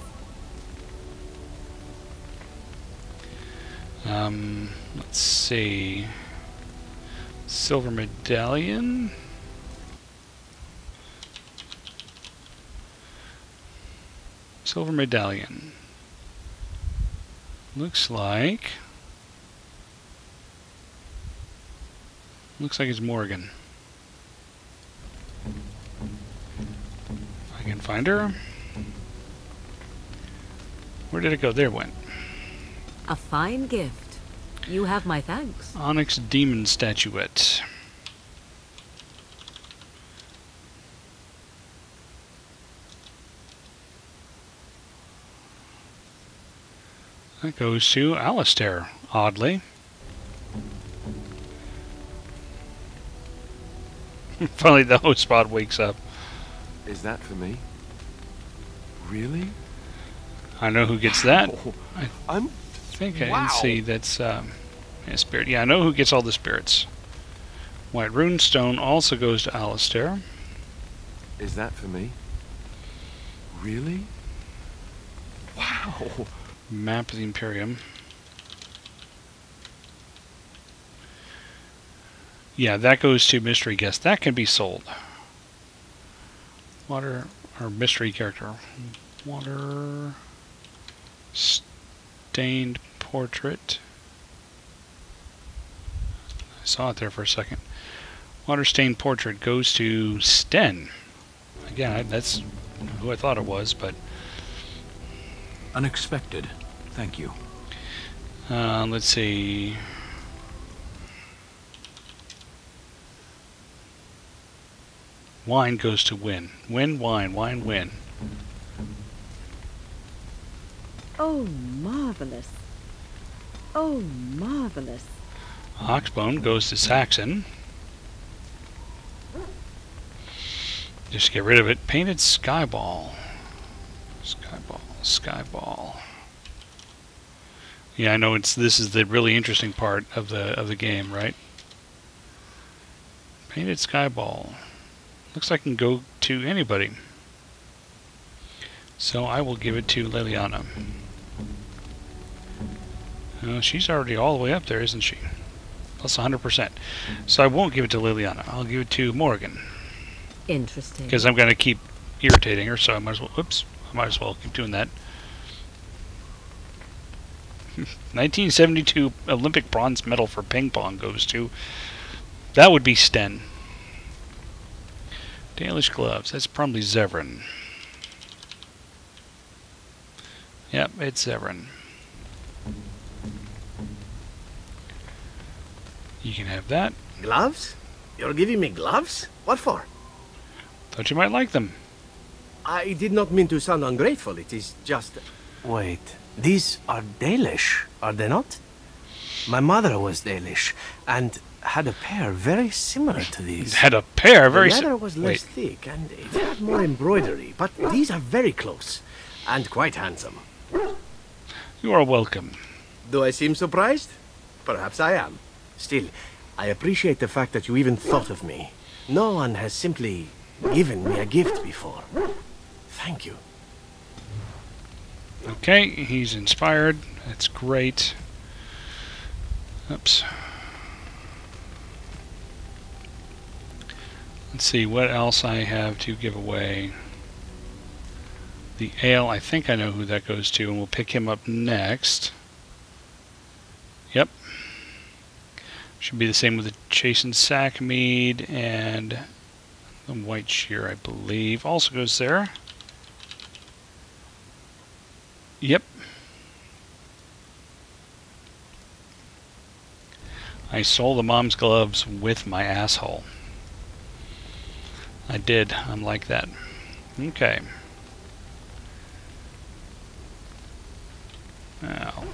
Let's see. Silver Medallion. Silver Medallion. Looks like it's Morgan. If I can find her. Where did it go? There it went. A fine gift. You have my thanks. Onyx Demon Statuette. That goes to Alistair, oddly. Finally the host spot wakes up. Is that for me? Really? I know who gets that. I think I can see that's yeah, spirit. Yeah, I know who gets all the spirits. White Runestone also goes to Alistair. Is that for me? Really? Wow. Map of the Imperium. Yeah, that goes to Mystery Guest. That can be sold. Water, or mystery character. Water stained portrait. I saw it there for a second. Water stained portrait goes to Sten. Again, that's who I thought it was, but unexpected. Thank you. Let's see. Wine goes to Win. Win, wine, wine, win. Oh, marvelous. Oh, marvelous. Oxbone goes to Saxon. Just get rid of it. Painted Skyball. Skyball, Skyball. Yeah, I know this is the really interesting part of the game, right? Painted Skyball. Looks like it can go to anybody. So I will give it to Liliana. She's already all the way up there, isn't she? Plus 100%. So I won't give it to Liliana. I'll give it to Morgan. Interesting. Because I'm going to keep irritating her, so I might as well... Oops. I might as well keep doing that. 1972 Olympic bronze medal for ping pong goes to... That would be Sten. Dalish gloves. That's probably Zevran. Yep, it's Zevran. You can have that. Gloves? You're giving me gloves? What for? Thought you might like them. I did not mean to sound ungrateful. It is just... Wait. These are Dalish, are they not? My mother was Dalish, and had a pair very similar to these. Had a pair very similar? The leather was less thick, and it had more embroidery, but these are very close, and quite handsome. You are welcome. Do I seem surprised? Perhaps I am. Still, I appreciate the fact that you even thought of me. No one has simply given me a gift before. Thank you. Okay, he's inspired. That's great. Oops. Let's see what else I have to give away. The ale, I think I know who that goes to, and we'll pick him up next. Yep. Should be the same with the Chastened Sackmead, and the White Shear, I believe, also goes there. Yep. I sold the mom's gloves with my asshole. I did. I'm like that. Okay. Now,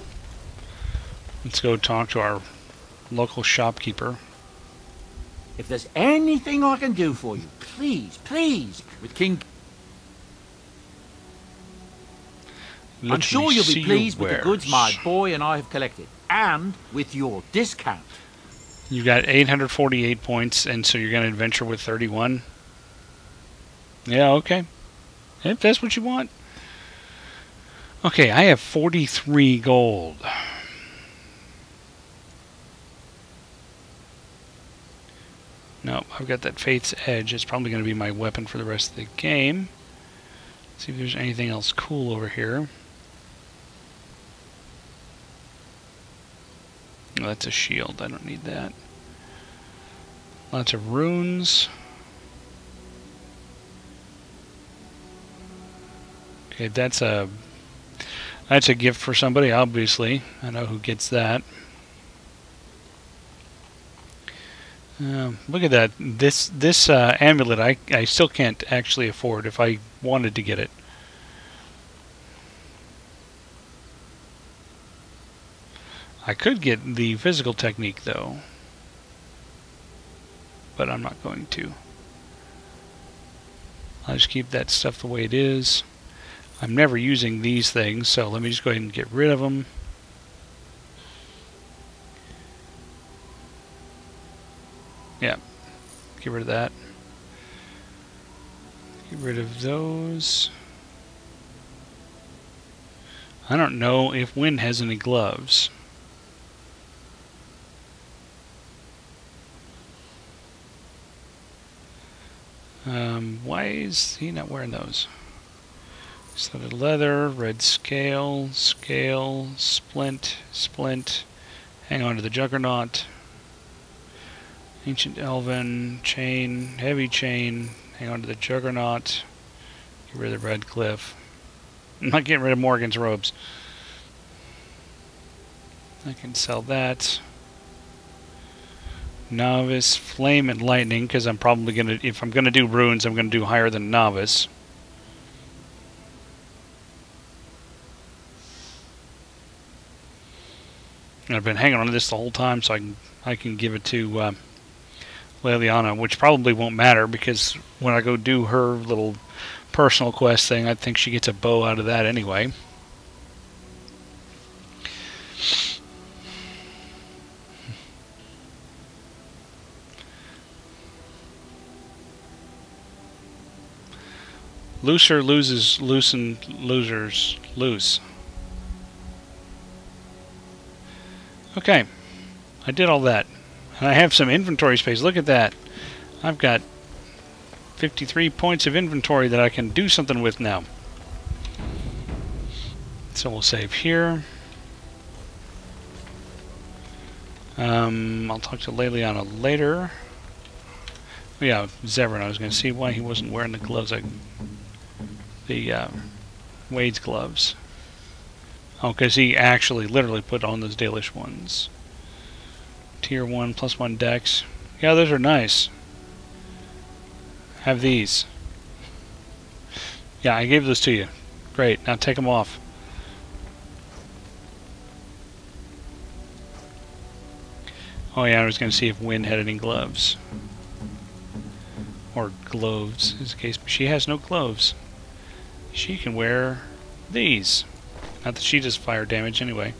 let's go talk to our local shopkeeper. If there's anything I can do for you, please, please, with King... I'm sure you'll be pleased with the goods my boy and I have collected, and with your discount. You got 848 points, and so you're going to adventure with 31? Yeah, okay. If that's what you want. Okay, I have 43 gold. No, I've got that Faith's Edge. It's probably going to be my weapon for the rest of the game. Let's see if there's anything else cool over here. Oh, that's a shield. I don't need that. Lots of runes. Okay, that's a gift for somebody, obviously. I know who gets that. Look at that. This amulet I still can't actually afford if I wanted to get it. I could get the physical technique though, but I'm not going to. I'll just keep that stuff the way it is. I'm never using these things, so let me just go ahead and get rid of them. Yeah, get rid of that. Get rid of those. I don't know if Wynn has any gloves. Why is he not wearing those? Studded leather, red scale, splint, hang on to the Juggernaut, ancient elven, chain, heavy chain, hang on to the Juggernaut, get rid of the Redcliffe. I'm not getting rid of Morgan's robes. I can sell that. Novice, flame, and lightning, because I'm probably gonna, if I'm gonna do runes, I'm gonna do higher than novice. And I've been hanging on to this the whole time, so I can give it to Leliana, which probably won't matter because when I go do her little personal quest thing, I think she gets a bow out of that anyway. Looser loses, loosen losers lose. Okay, I did all that. And I have some inventory space. Look at that. I've got 53 points of inventory that I can do something with now. So we'll save here. I'll talk to Leliana later. Oh, yeah, Zevran. I was going to see why he wasn't wearing the gloves. Wade's gloves. Oh, because he actually literally put on those Dalish ones. Tier 1 +1 dex. Yeah, those are nice. Have these. Yeah, I gave those to you. Great, now take them off. Oh yeah, I was going to see if Wynn had any gloves. Or gloves, is the case. But she has no gloves. She can wear these. Not that she does fire damage anyway.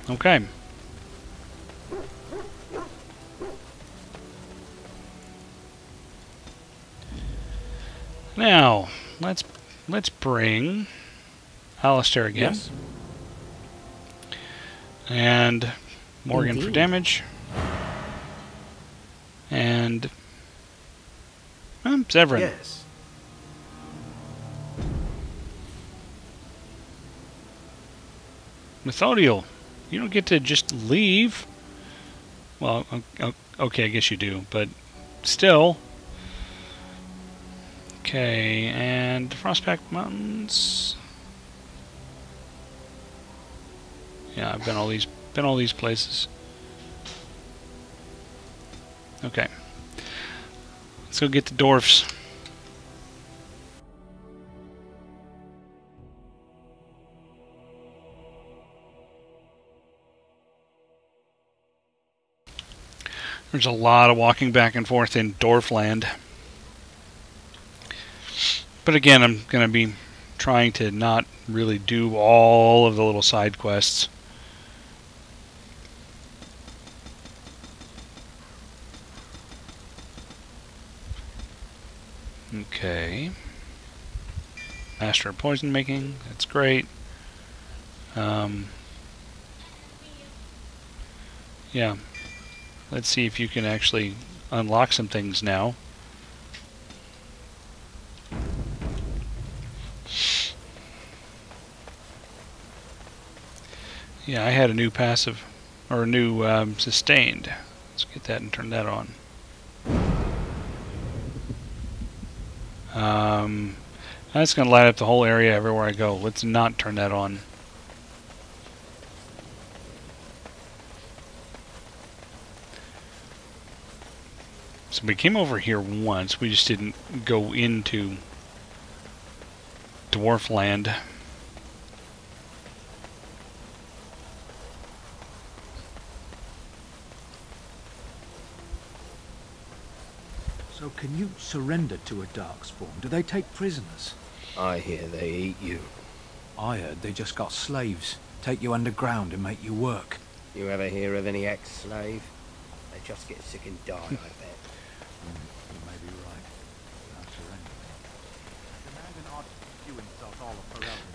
Okay. Now, let's bring Alistair again. Yes. And Morgan for damage. And Severin. Yes. Methodiel, you don't get to just leave. Well, okay, I guess you do, but still. Okay, and the Frostpack Mountains. Yeah, I've been all these places. Okay. Let's go get the dwarfs. There's a lot of walking back and forth in Dwarfland. But again, I'm going to be trying to not really do all of the little side quests. Okay. Master of poison making, that's great. Yeah. Let's see if you can actually unlock some things now. Yeah, I had a new passive, or a new sustained. Let's get that and turn that on. That's going to light up the whole area everywhere I go. Let's not turn that on. So we came over here once. We just didn't go into Dwarfland. So can you surrender to a Darkspawn? Do they take prisoners? I hear they eat you. I heard they just got slaves. Take you underground and make you work. You ever hear of any ex-slave? They just get sick and die, I bet. You may be right.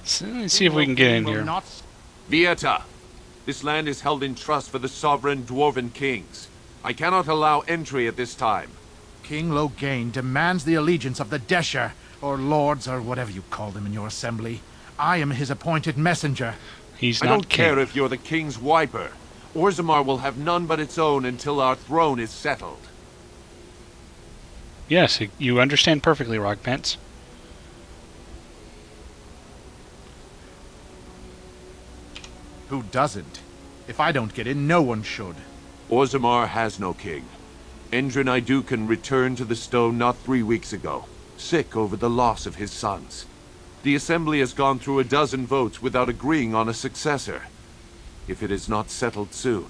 So let's see if we can get in here. Vieta, this land is held in trust for the sovereign dwarven kings. I cannot allow entry at this time. King Loghain demands the allegiance of the Desher, or lords, or whatever you call them in your assembly. I am his appointed messenger. He's I not don't care if you're the king's wiper. Orzammar will have none but its own until our throne is settled. Yes, you understand perfectly, Rockpants. Who doesn't? If I don't get in, no one should. Orzammar has no king. Endrin Iduken returned to the stone not 3 weeks ago, sick over the loss of his sons. The Assembly has gone through a dozen votes without agreeing on a successor. If it is not settled soon,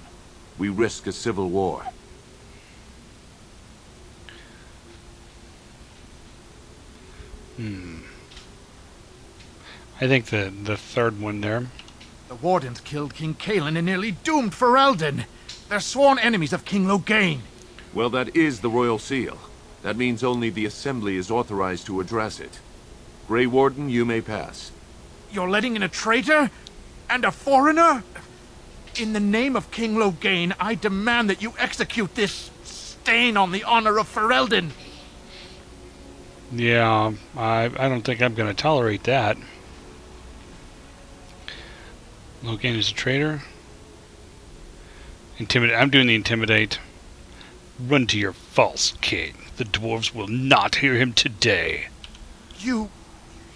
we risk a civil war. I think the third one there. The Wardens killed King Cailan and nearly doomed Ferelden. They're sworn enemies of King Loghain. Well, that is the Royal Seal. That means only the Assembly is authorized to address it. Grey Warden, you may pass. You're letting in a traitor? And a foreigner? In the name of King Loghain, I demand that you execute this stain on the honor of Ferelden. Yeah, I don't think I'm going to tolerate that. Loghain is a traitor. Intimidate. I'm doing the intimidate. Run to your false king. The dwarves will not hear him today. You'll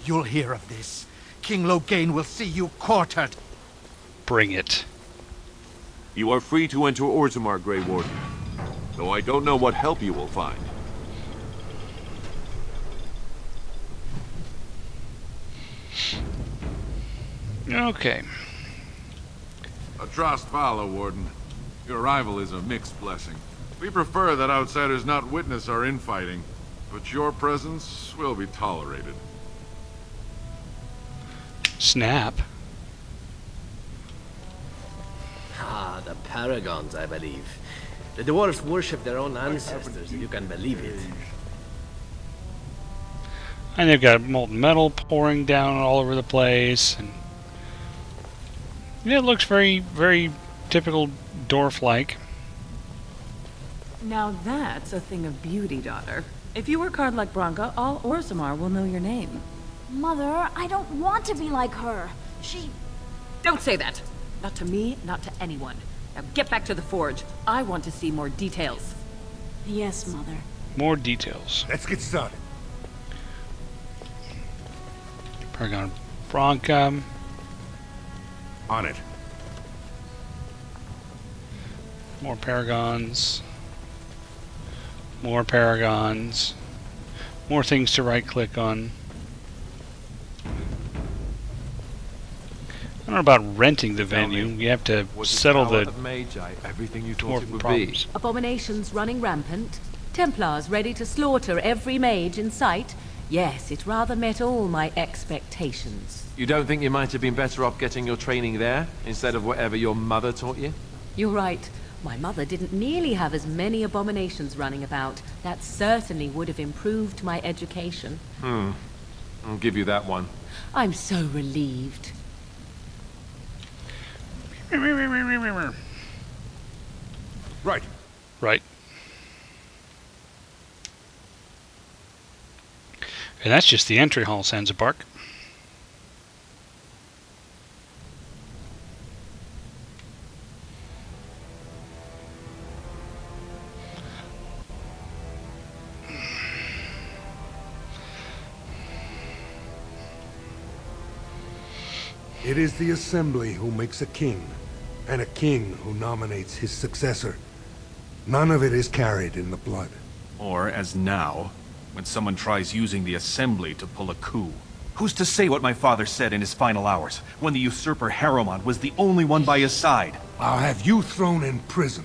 hear of this. King Loghain will see you quartered. Bring it. You are free to enter Orzammar, Grey Warden. Though I don't know what help you will find. Okay. Atrast Vala, Warden. Your arrival is a mixed blessing. We prefer that outsiders not witness our infighting, but your presence will be tolerated. Snap. Ah, the Paragons, I believe. The dwarves worship their own ancestors, if you can believe it. And they've got molten metal pouring down all over the place, and yeah, it looks very, very typical dwarf-like. Now that's a thing of beauty, daughter. If you work hard like Branka, all Orzammar will know your name. Mother, I don't want to be like her. She... Don't say that! Not to me, not to anyone. Now get back to the forge. I want to see more details. Yes, Mother. More details. Let's get started. Paragon Branka. On it. More Paragons. More Paragons. More things to right-click on. I don't know about renting the venue. You have to settle the everything you thought more it would problems. be. Abominations running rampant. Templars ready to slaughter every mage in sight. Yes, it rather met all my expectations. You don't think you might have been better off getting your training there, instead of whatever your mother taught you? You're right. My mother didn't nearly have as many abominations running about. That certainly would have improved my education. I'll give you that one. I'm so relieved. Right. Right. And that's just the entry hall, Sansa Park. It is the Assembly who makes a king, and a king who nominates his successor. None of it is carried in the blood. Or, as now, when someone tries using the Assembly to pull a coup. Who's to say what my father said in his final hours, when the usurper Harrowmont was the only one by his side? I'll have you thrown in prison.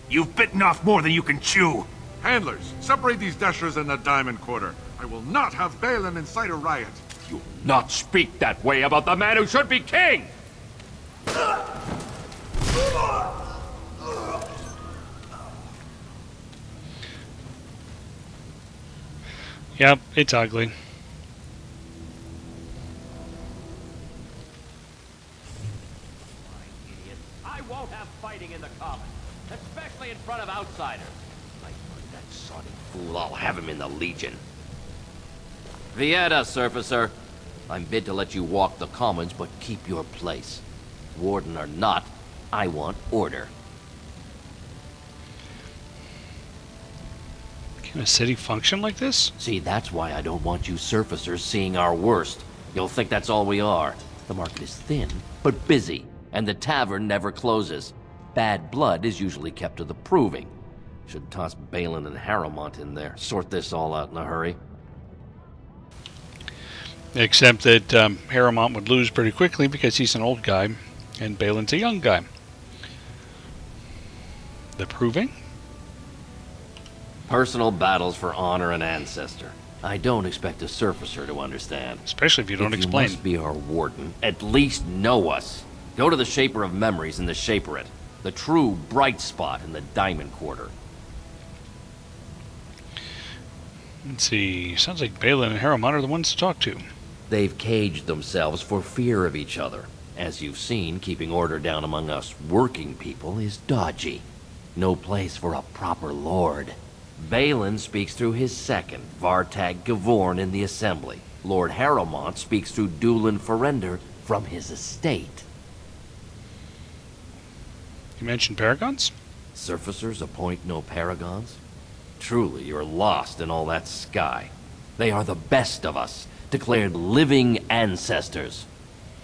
You've bitten off more than you can chew! Handlers, separate these dashers in the Diamond Quarter. I will not have Balin incite a riot. You not speak that way about the man who should be king! Yep, it's ugly. I won't have fighting in the Commons, especially in front of outsiders. I find that sodden fool, I'll have him in the Legion. Vieta, Surfacer. I'm bid to let you walk the Commons, but keep your place. Warden or not, I want order. Can a city function like this? See, that's why I don't want you surfacers seeing our worst. You'll think that's all we are. The market is thin, but busy, and the tavern never closes. Bad blood is usually kept to the proving. Should toss Balin and Harrowmont in there, sort this all out in a hurry. Except that Harrowmont would lose pretty quickly because he's an old guy, and Balin's a young guy. The proving? Personal battles for honor and ancestor. I don't expect a surfacer to understand. Especially if you don't explain. You must be our warden. At least know us. Go to the Shaper of Memories in the Shaperate. The true bright spot in the Diamond Quarter. Let's see. Sounds like Balin and Harrowmont are the ones to talk to. They've caged themselves for fear of each other. As you've seen, keeping order down among us working people is dodgy. No place for a proper lord. Balin speaks through his second, Vartag Gavorn, in the Assembly. Lord Harrowmont speaks through Dulin Ferender from his estate. You mentioned Paragons? Surfacers appoint no Paragons? Truly, you're lost in all that sky. They are the best of us, declared living ancestors.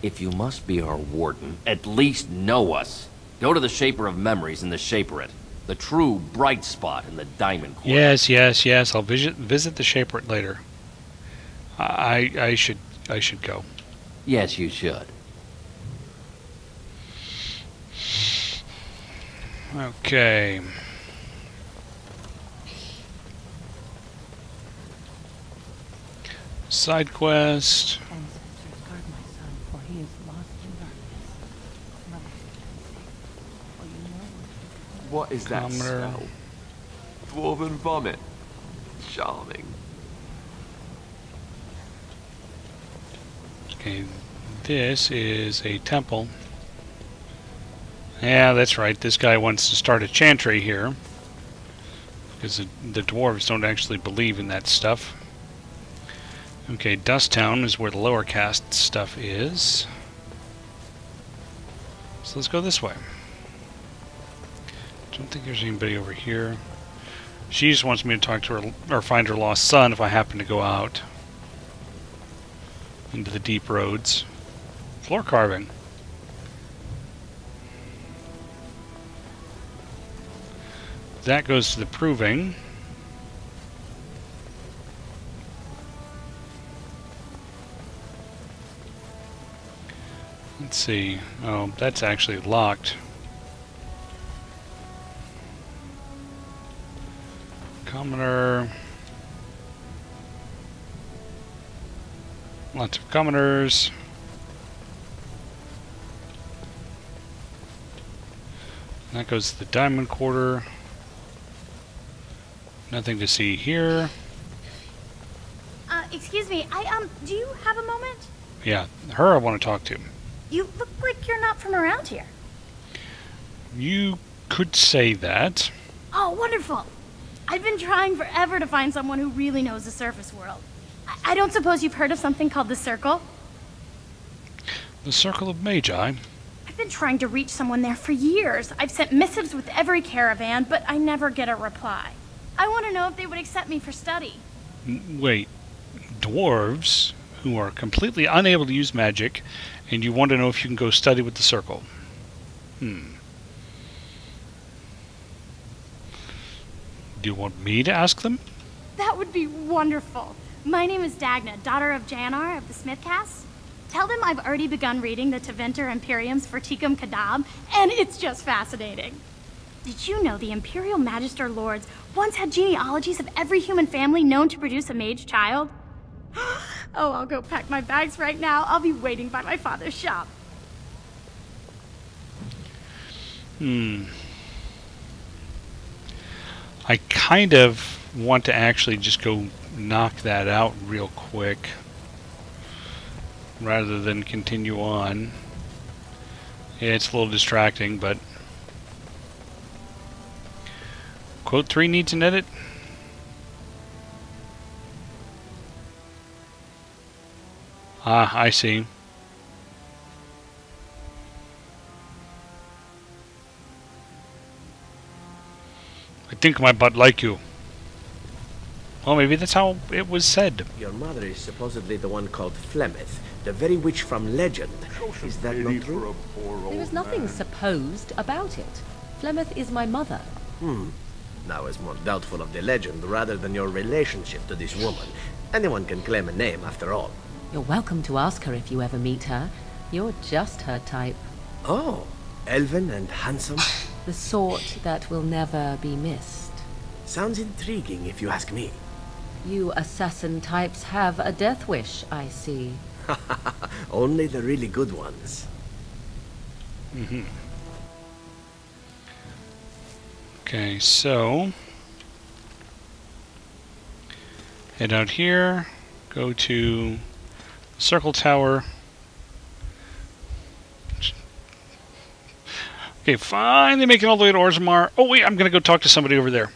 If you must be our warden, at least know us. Go to the Shaper of Memories in the Shaperate. The true bright spot in the Diamond Quarter. Yes, yes, yes. I'll visit the Shaperate later. I should go. Yes, you should. Okay. Side quest. What is that smell? Dwarven vomit. Charming. Okay, this is a temple. Yeah, that's right. This guy wants to start a chantry here. Because the dwarves don't actually believe in that stuff. Okay, Dust Town is where the lower caste stuff is. So let's go this way. Don't think there's anybody over here. She just wants me to talk to her, or find her lost son if I happen to go out into the deep roads. Floor carving. That goes to the proving. Let's see. Oh, that's actually locked. Commoner. Lots of commoners. That goes to the diamond quarter. Nothing to see here. Excuse me, do you have a moment? Yeah, her I want to talk to. You look like you're not from around here. You could say that. Oh, wonderful. I've been trying forever to find someone who really knows the surface world. I don't suppose you've heard of something called the Circle? The Circle of Magi? I've been trying to reach someone there for years. I've sent missives with every caravan, but I never get a reply. I want to know if they would accept me for study. Wait, dwarves who are completely unable to use magic, and you want to know if you can go study with the Circle? Do you want me to ask them? That would be wonderful. My name is Dagna, daughter of Janar of the Smith Caste. Tell them I've already begun reading the Tevinter Imperiums for Tikum Kadab, and it's just fascinating. Did you know the Imperial Magister Lords once had genealogies of every human family known to produce a mage child? Oh, I'll go pack my bags right now. I'll be waiting by my father's shop. I kind of want to actually just go knock that out real quick rather than continue on. Yeah, it's a little distracting, but Quote 3 needs an edit. Ah, I see. I think my butt like you. Well, maybe that's how it was said. Your mother is supposedly the one called Flemeth, the very witch from legend. Is that not true? There is nothing supposed about it. Flemeth is my mother. Now is more doubtful of the legend rather than your relationship to this woman. Anyone can claim a name after all. You're welcome to ask her if you ever meet her. You're just her type. Oh, elven and handsome? The sort that will never be missed. Sounds intriguing if you ask me. You assassin types have a death wish, I see. Only the really good ones. Okay, so head out here, go to the Circle Tower. Okay, finally making all the way to Orzammar. Oh wait, I'm gonna go talk to somebody over there.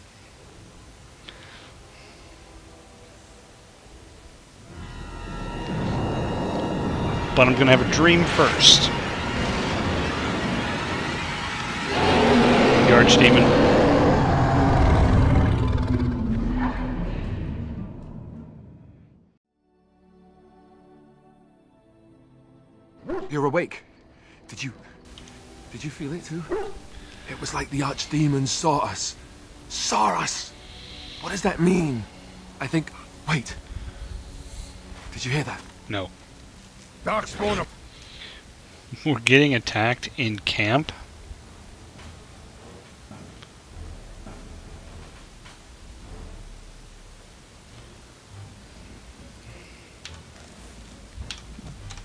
But I'm gonna have a dream first. The Archdemon. You're awake. Did you feel it too? It was like the Archdemon saw us. Saw us! What does that mean? I think... Wait. Did you hear that? No. Darkspawn. We're getting attacked in camp?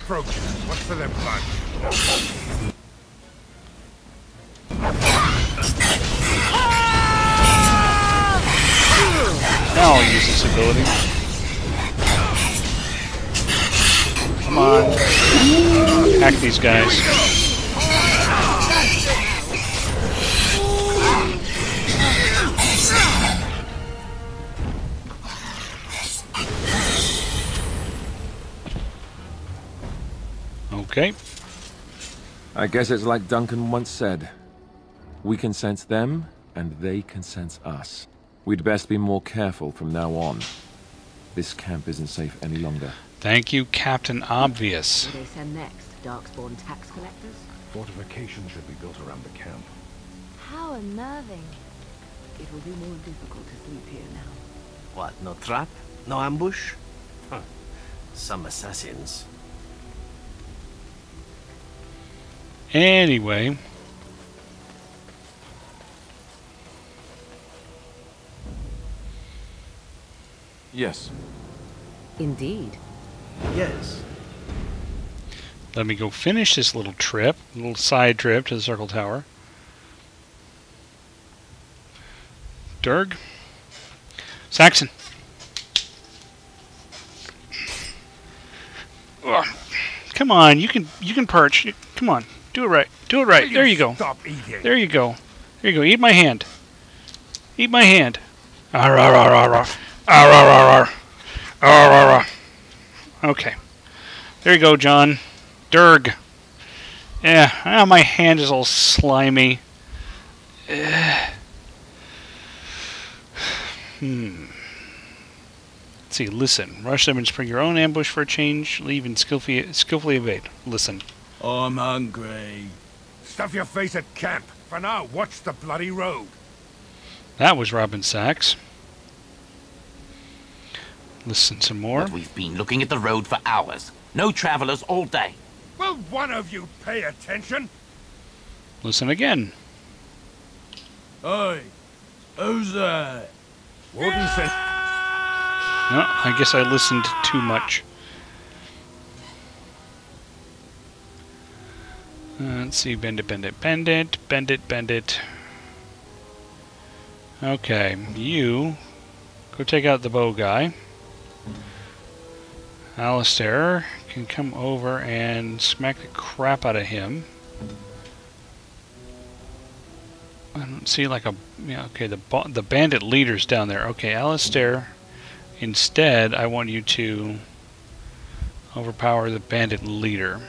Approach. What's the left flank? Now I'll use this ability. Come on. Hack these guys. Okay. I guess it's like Duncan once said. We can sense them, and they can sense us. We'd best be more careful from now on. This camp isn't safe any longer. Thank you, Captain Obvious. What do they send next? Darkspawn tax collectors? Fortifications should be built around the camp. How unnerving. It will be more difficult to sleep here now. What, no trap? No ambush? Huh. Some assassins. Anyway. Yes. Indeed. Yes. Let me go finish this little trip, little side trip to the Circle Tower. Durg. Saxon. Ugh. Come on, you can perch. Come on, do it right. Do it right. There you go. Stop eating. There you go. There you go. Eat my hand. Eat my hand. Arr, arr, arr, arr, arr. Arr, arr, arr, arr. Arr, arr, arr. Okay. There you go, John. Durg. Yeah, my hand is all slimy. Let's see, listen. Rush them and spring your own ambush for a change. Leave and skillfully evade. Listen. I'm hungry. Stuff your face at camp. For now, watch the bloody road. That was Robin Sachs. Listen some more. But we've been looking at the road for hours. No travelers all day. Will one of you pay attention? Listen again. Oi, who's that? Warden said... No, I guess I listened too much. Let's see, bend it, bend it, bend it, bend it, bend it. Okay, you go take out the bow guy. Alistair can come over and smack the crap out of him. I don't see like a... Yeah, okay, the bandit leader's down there. Okay, Alistair, instead I want you to overpower the bandit leader.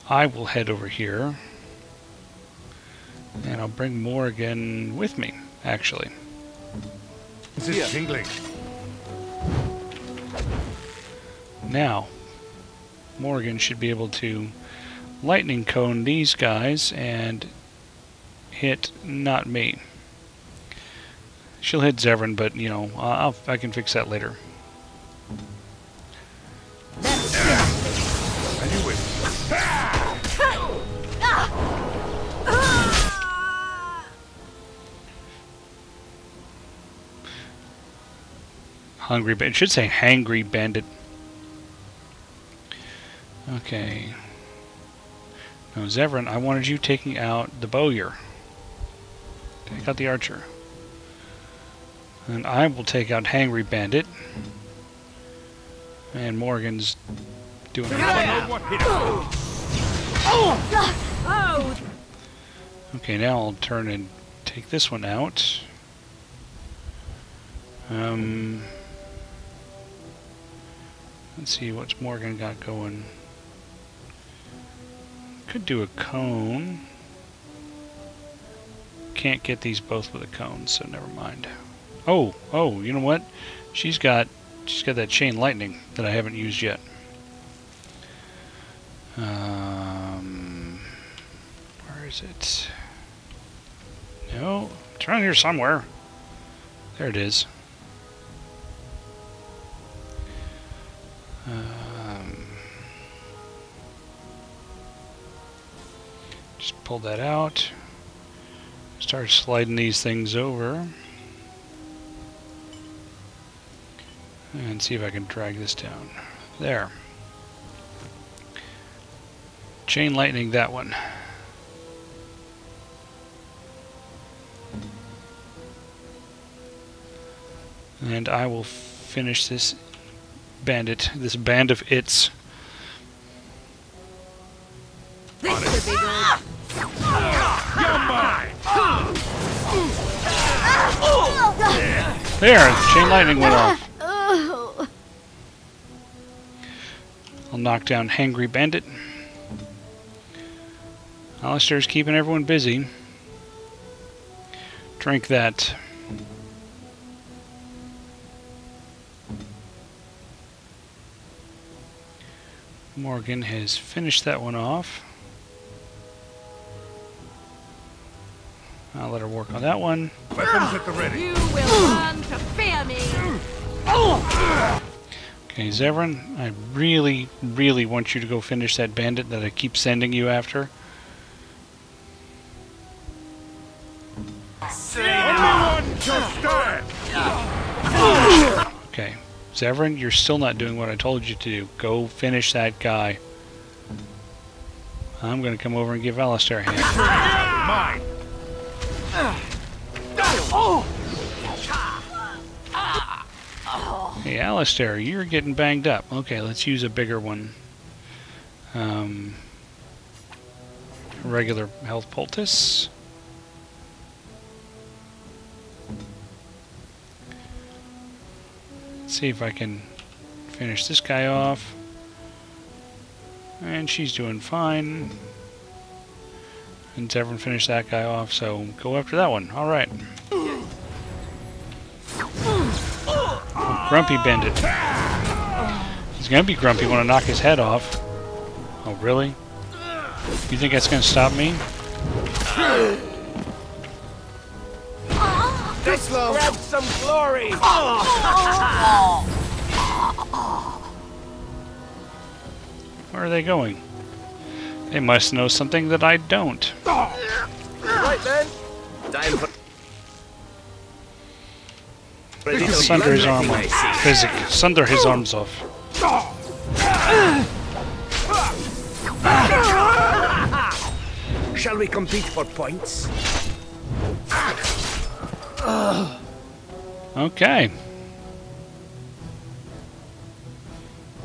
I will head over here. And I'll bring Morrigan with me, actually. This is tingling. Now, Morrigan should be able to lightning cone these guys and hit not me. She'll hit Zevran, but you know, I can fix that later. I knew it. Hungry bandit. It should say hangry bandit. Okay. No, Zevran, I wanted you taking out the bowyer. Take out the archer. And I will take out hangry bandit. And Morgan's doing it now. Okay, now I'll turn and take this one out. Let's see what's Morgan got going. Could do a cone. Can't get these both with a cone, so never mind. Oh, you know what? She's got that chain lightning that I haven't used yet. Where is it? No, it's around here somewhere. There it is. Just pull that out. Start sliding these things over. And see if I can drag this down. There. Chain lightning that one. And I will finish this bandit, this band of its. This should be good. You're mine! There, chain lightning went off. I'll knock down Hangry Bandit. Alistair's keeping everyone busy. Drink that. Morgan has finished that one off. I'll let her work on that one. Weapons at the ready. You will learn to fear me. Okay, Zevran, I really, really want you to go finish that bandit that I keep sending you after. Everyone just stand. Okay, Zevran, you're still not doing what I told you to do. Go finish that guy. I'm going to come over and give Alistair a hand. Mine. Hey, Alistair, you're getting banged up. Okay, let's use a bigger one. Regular health poultice. Let's see if I can finish this guy off. And she's doing fine. And Zevran finished that guy off, so go after that one. Alright. Grumpy Bandit. He's gonna be grumpy when I knock his head off. Oh, really? You think that's gonna stop me? Let's grab some glory! Where are they going? They must know something that I don't. Right then. Time for... Sunder his arm off. Sunder his arms off. Shall we compete for points? Okay.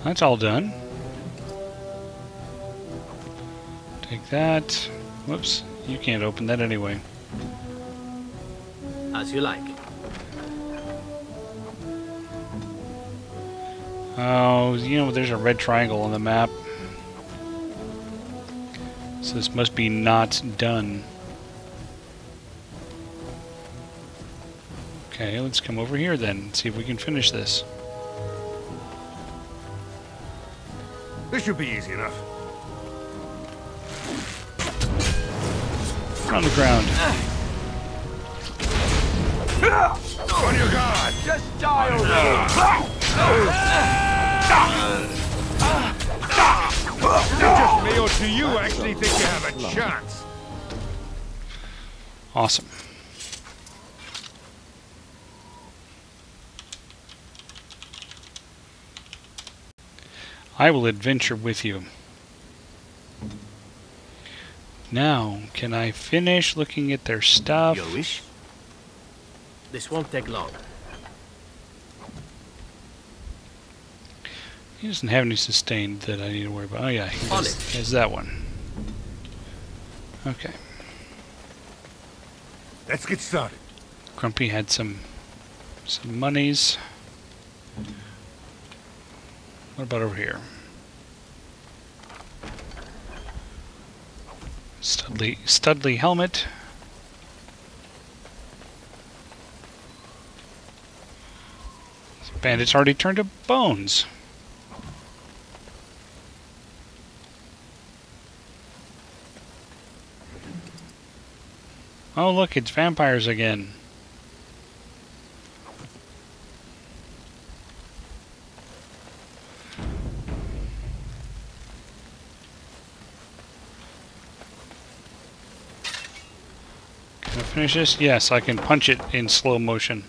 That's all done. Take that. Whoops. You can't open that anyway. As you like. Oh, you know, there's a red triangle on the map. So this must be not done. Okay, let's come over here then and see if we can finish this. This should be easy enough. On the ground. On your guard! Just die Just me, or do you actually think you have a chance? Awesome. I will adventure with you. Now, can I finish looking at their stuff? Your wish? This won't take long. He doesn't have any sustained that I need to worry about. Oh yeah, he has that one. Okay. Let's get started. Grumpy had some monies. What about over here? Studley helmet. This bandit's already turned to bones. Oh look, it's vampires again. Can I finish this? Yes, I can punch it in slow motion.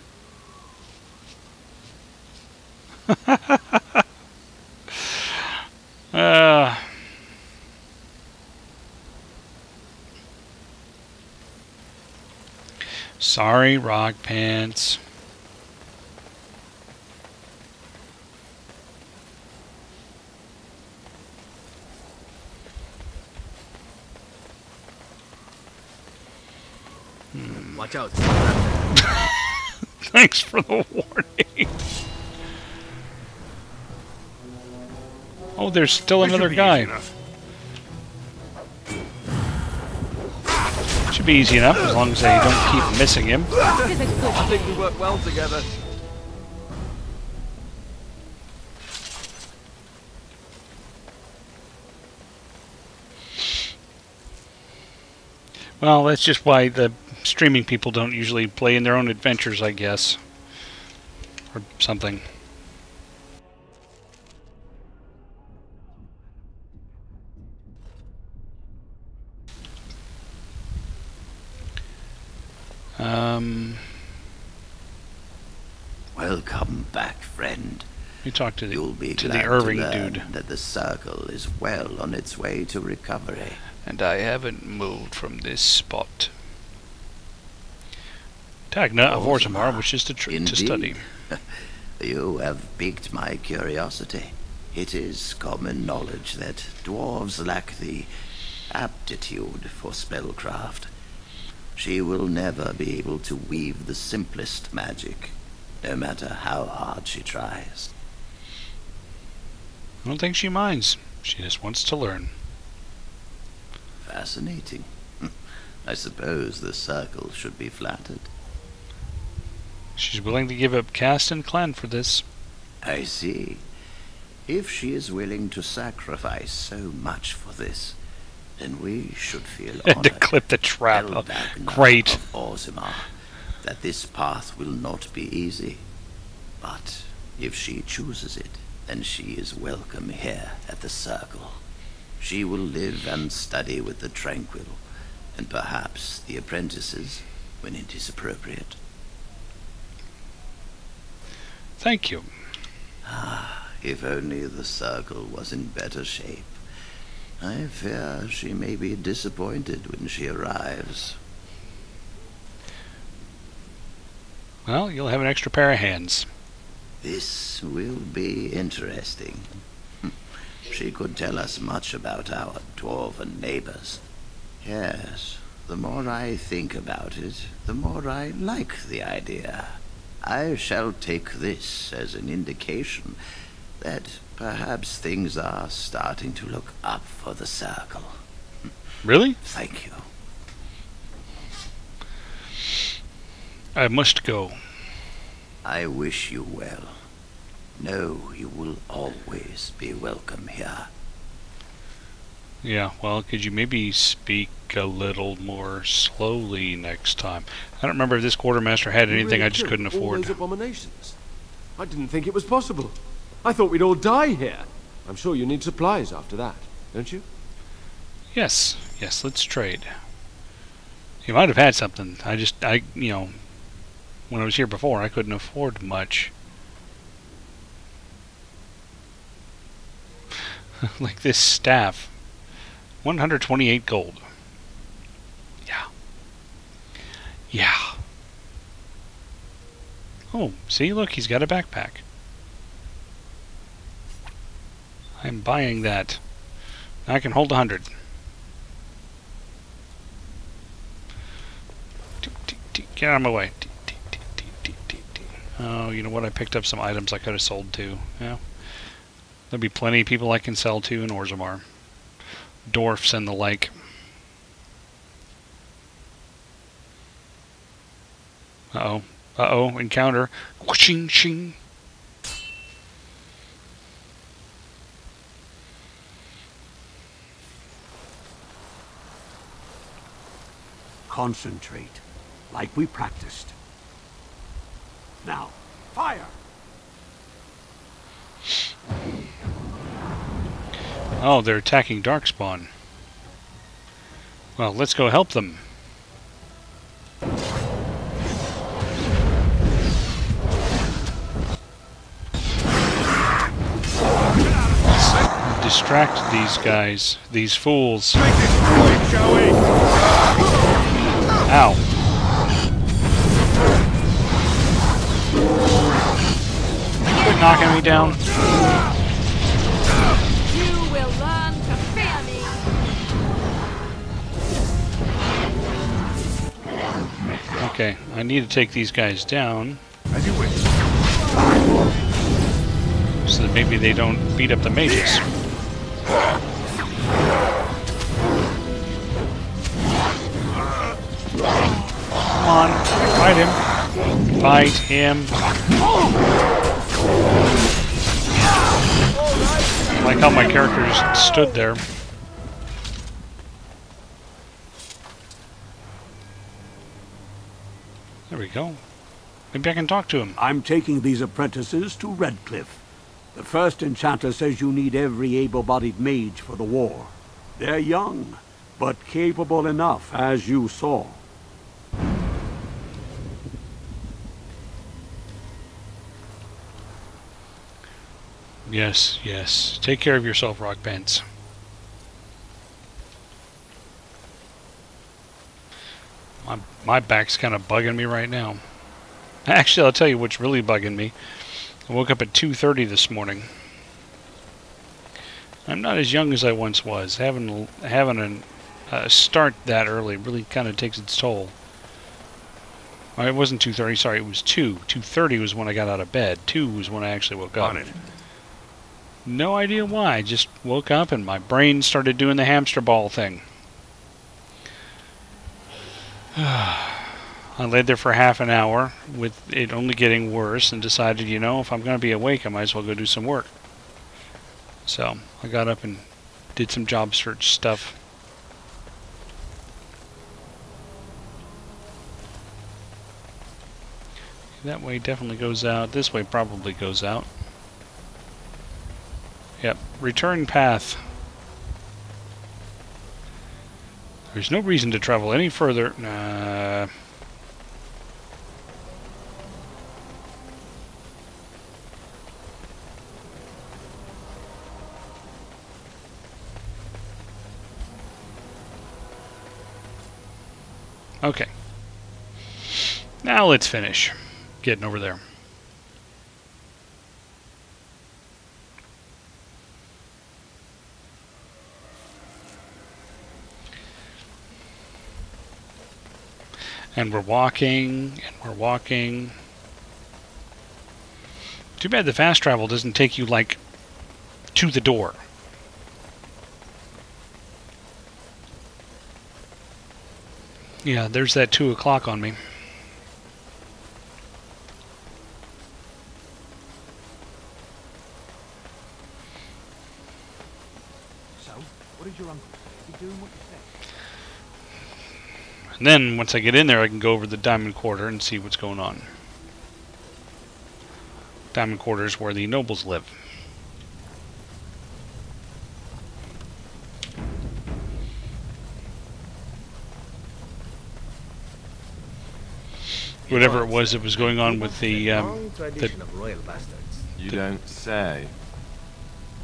Sorry, Rock Pants. Watch out. Thanks for the warning. Oh, there's still another guy. Should be easy enough as long as they don't keep missing him. I think we work well together. Well, that's just why the streaming people don't usually play in their own adventures, I guess. Or something. Welcome back, friend. You talk to You'll be the glad Irving to learn dude. that the Circle is well on its way to recovery. And I haven't moved from this spot. Tagna of Orzammar wishes to study. You have piqued my curiosity. It is common knowledge that dwarves lack the aptitude for spellcraft. She will never be able to weave the simplest magic, no matter how hard she tries. I don't think she minds. She just wants to learn. Fascinating. I suppose the Circle should be flattered. She's willing to give up caste and clan for this. I see. If she is willing to sacrifice so much for this, then we should feel honored. To clip the trap. Oh, great. Of Orzammar, that this path will not be easy. But if she chooses it, then she is welcome here at the Circle. She will live and study with the Tranquil, and perhaps the apprentices, when it is appropriate. Thank you. Ah, if only the Circle was in better shape. I fear she may be disappointed when she arrives. Well, you'll have an extra pair of hands. This will be interesting. She could tell us much about our dwarven neighbors. Yes, the more I think about it, the more I like the idea. I shall take this as an indication that perhaps things are starting to look up for the Circle. Really? Thank you. I must go. I wish you well. Know you will always be welcome here. Yeah, well, could you maybe speak a little more slowly next time? I don't remember if this quartermaster had anything I just couldn't All afford. those abominations. I didn't think it was possible. I thought we'd all die here. I'm sure you need supplies after that, don't you? Yes, yes, let's trade. You might have had something. You know, when I was here before, I couldn't afford much. Like this staff. 128 gold. Yeah. Yeah. Oh, see, look, he's got a backpack. I'm buying that. I can hold 100. Get out of my way. Oh, you know what? I picked up some items I could have sold too. Yeah. There'll be plenty of people I can sell to in Orzammar. Dwarfs and the like. Uh-oh. Uh-oh. Encounter. Whooshing shing. Concentrate, like we practiced. Now, fire! Oh, they're attacking Darkspawn. Well, let's go help them. Distract these guys, these fools. Ow. Quit knocking me down. You will learn to fear me. Okay, I need to take these guys down. As you wish. So that maybe they don't beat up the mages. Come on, fight him. Fight him. I like how my character just stood there. There we go. Maybe I can talk to him. I'm taking these apprentices to Redcliffe. The first enchanter says you need every able-bodied mage for the war. They're young, but capable enough, as you saw. Yes, yes. Take care of yourself, Rock Pants. My back's kind of bugging me right now. Actually, I'll tell you what's really bugging me. I woke up at 2:30 this morning. I'm not as young as I once was. Having a start that early really kind of takes its toll. It wasn't 2:30, sorry, it was 2. 2:30 was when I got out of bed. 2 was when I actually woke up. No idea why. I just woke up and my brain started doing the hamster ball thing. I laid there for half an hour with it only getting worse and decided, you know, if I'm going to be awake, I might as well go do some work. So I got up and did some job search stuff. That way definitely goes out. This way probably goes out. Yep, return path. There's no reason to travel any further. Okay. Now let's finish getting over there. And we're walking, and we're walking. Too bad the fast travel doesn't take you, like, to the door. Yeah, there's that 2 o'clock on me. So, what did your uncle say? Is he doing what you said? And then, once I get in there, I can go over the Diamond Quarter and see what's going on. Diamond Quarter is where the nobles live. Whatever it was that was going on with the tradition of royal bastards. You don't say.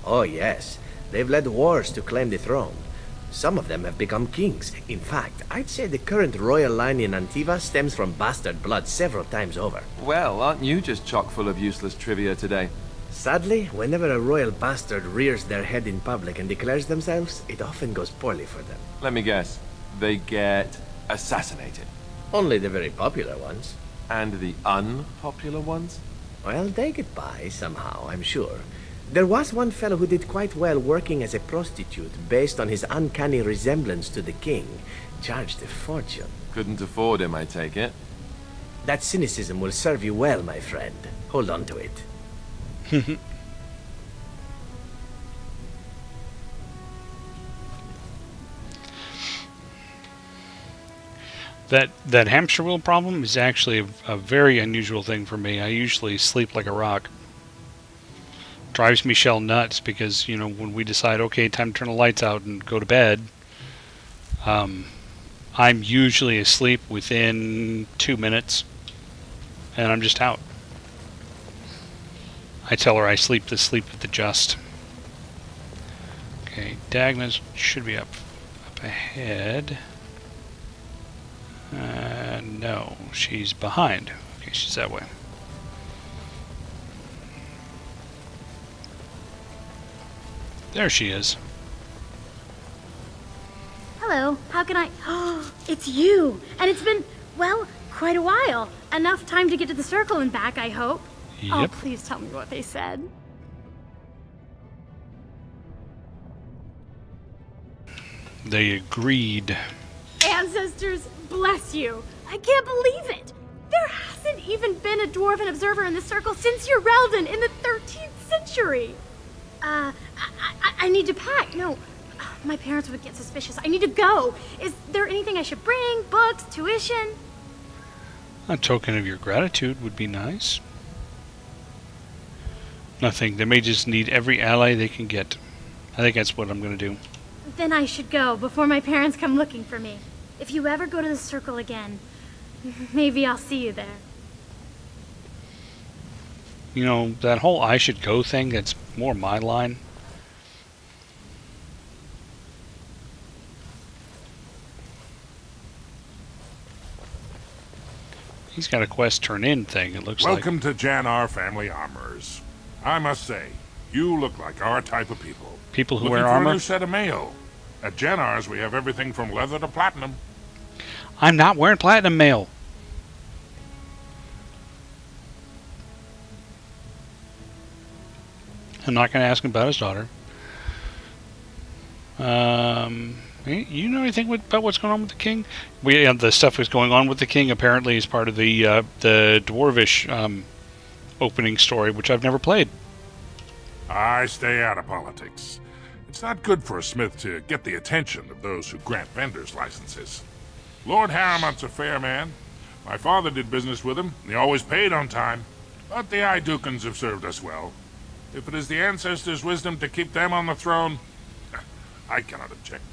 Oh yes, they've led wars to claim the throne. Some of them have become kings. In fact, I'd say the current royal line in Antiva stems from bastard blood several times over. Well, aren't you just chock full of useless trivia today? Sadly, whenever a royal bastard rears their head in public and declares themselves, it often goes poorly for them. Let me guess. They get assassinated. Only the very popular ones. And the unpopular ones? Well, they get by somehow, I'm sure. There was one fellow who did quite well working as a prostitute based on his uncanny resemblance to the king. Charged a fortune. Couldn't afford him, I take it. That cynicism will serve you well, my friend. Hold on to it. That hamster wheel problem is actually a very unusual thing for me. I usually sleep like a rock. Drives Michelle nuts because, you know, when we decide, okay, time to turn the lights out and go to bed, I'm usually asleep within 2 minutes, and I'm just out. I tell her I sleep the sleep of the just. Okay, Dagna should be up ahead. No, she's behind. Okay, she's that way. There she is. Hello, how can I... Oh, it's you! And it's been, well, quite a while. Enough time to get to the circle and back, I hope. Yep. Oh, please tell me what they said. They agreed. Ancestors, bless you. I can't believe it. There hasn't even been a dwarven observer in the circle since Urelden in the 13th century. I need to pack. No, my parents would get suspicious. I need to go. Is there anything I should bring? Books? Tuition? A token of your gratitude would be nice. Nothing. The mages need every ally they can get. I think that's what I'm going to do. Then I should go before my parents come looking for me. If you ever go to the circle again, maybe I'll see you there. You know, that whole I should go thing, that's more my line. He's got a quest turn in thing, it looks like. Welcome to Janar Family Armorers. I must say, you look like our type of people. People who Looking wear for armor? a new set of mail. At Janar's, we have everything from leather to platinum. I'm not wearing platinum mail. I'm not going to ask him about his daughter. You know anything about what's going on with the king? The stuff that's going on with the king apparently is part of the Dwarvish opening story, which I've never played. I stay out of politics. It's not good for a smith to get the attention of those who grant vendors licenses. Lord Harrowmont's a fair man. My father did business with him, and he always paid on time. But the Idukans have served us well. If it is the ancestors' wisdom to keep them on the throne, I cannot object.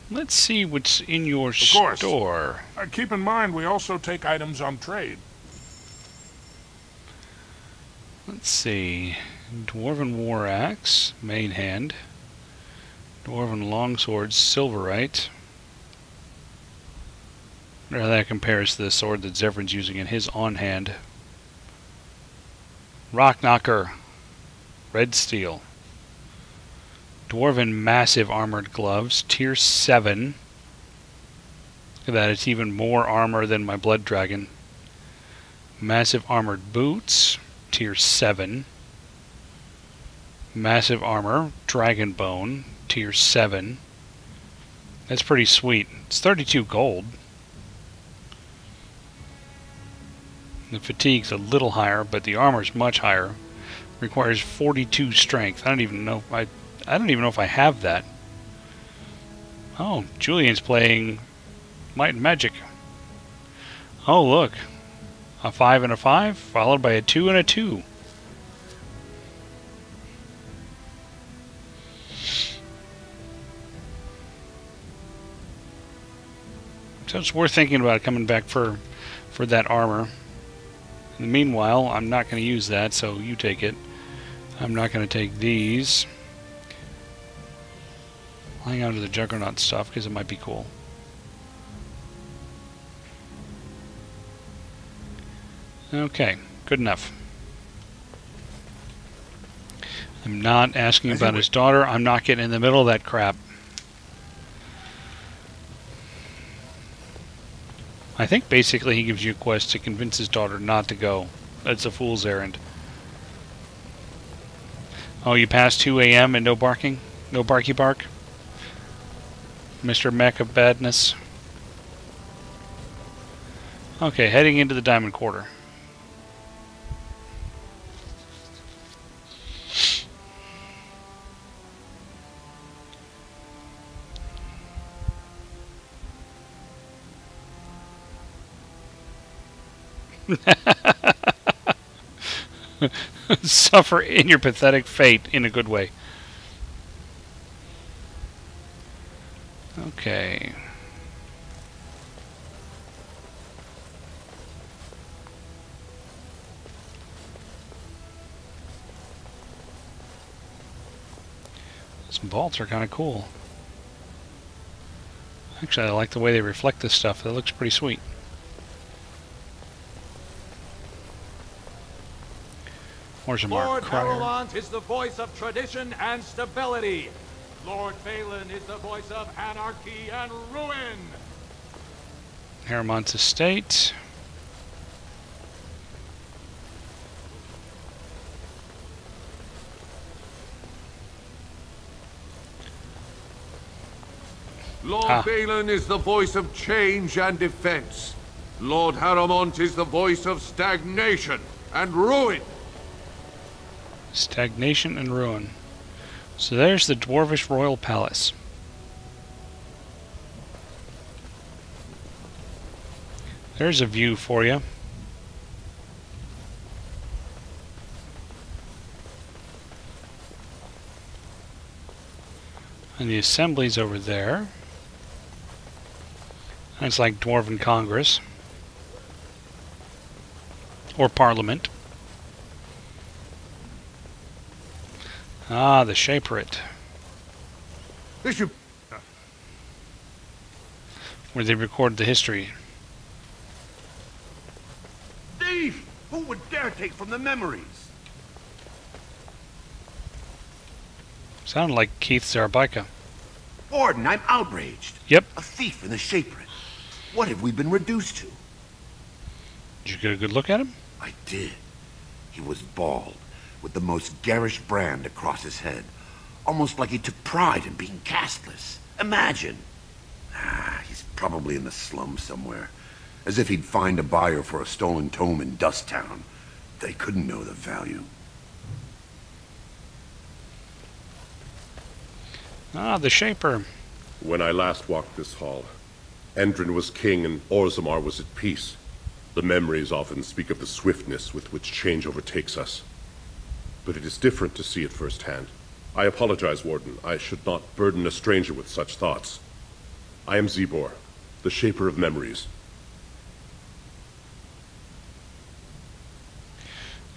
Let's see what's in your Of course. store. Keep in mind, we also take items on trade. Let's see. Dwarven War Axe, main hand. Dwarven Longsword, Silverite. How that compares to the sword that Zevran's using in his on-hand. Rock Knocker, Red Steel. Dwarven Massive Armored Gloves, Tier 7. Look at that, it's even more armor than my Blood Dragon. Massive Armored Boots, Tier 7. Massive Armor, Dragon Bone, Tier 7. That's pretty sweet. It's 32 gold. The fatigue's a little higher, but the armor's much higher. Requires 42 strength. I don't even know if I have that. Oh, Julian's playing Might and Magic. Oh, look. A 5 and a 5, followed by a 2 and a 2. So it's worth thinking about coming back for that armor. In the meanwhile, I'm not going to use that, so you take it. I'm not going to take these. I'll hang on to the Juggernaut stuff because it might be cool. Okay, good enough. I'm not asking about his daughter. I'm not getting in the middle of that crap. I think basically he gives you a quest to convince his daughter not to go. That's a fool's errand. Oh, you passed 2 a.m. and no barking? No barky bark? Mr. Mech of Badness. Okay, heading into the Diamond Quarter. Suffer in your pathetic fate in a good way. Okay. Some vaults are kind of cool. Actually, I like the way they reflect this stuff. That looks pretty sweet. Where's your Lord Crier? Harrowmont is the voice of tradition and stability. Lord Balin is the voice of anarchy and ruin. Harrowmont's estate. Lord Balin is the voice of change and defense. Lord Harrowmont is the voice of stagnation and ruin. Stagnation and ruin. So there's the Dwarvish Royal Palace. There's a view for you. And the assembly's over there. That's like Dwarven Congress. Or Parliament. Ah, the Shaperate. Bishop! Where they recorded the history. Thief! Who would dare take from the memories? Sounded like Keith Zarabica. Warden, I'm outraged. Yep. A thief in the Shaperate. What have we been reduced to? Did you get a good look at him? I did. He was bald, with the most garish brand across his head. Almost like he took pride in being castless. Imagine. He's probably in the slums somewhere. As if he'd find a buyer for a stolen tome in Dust Town. They couldn't know the value. Ah, the Shaper. When I last walked this hall, Endrin was king and Orzammar was at peace. The memories often speak of the swiftness with which change overtakes us. But it is different to see it firsthand. I apologize, Warden. I should not burden a stranger with such thoughts. I am Zebor, the Shaper of Memories.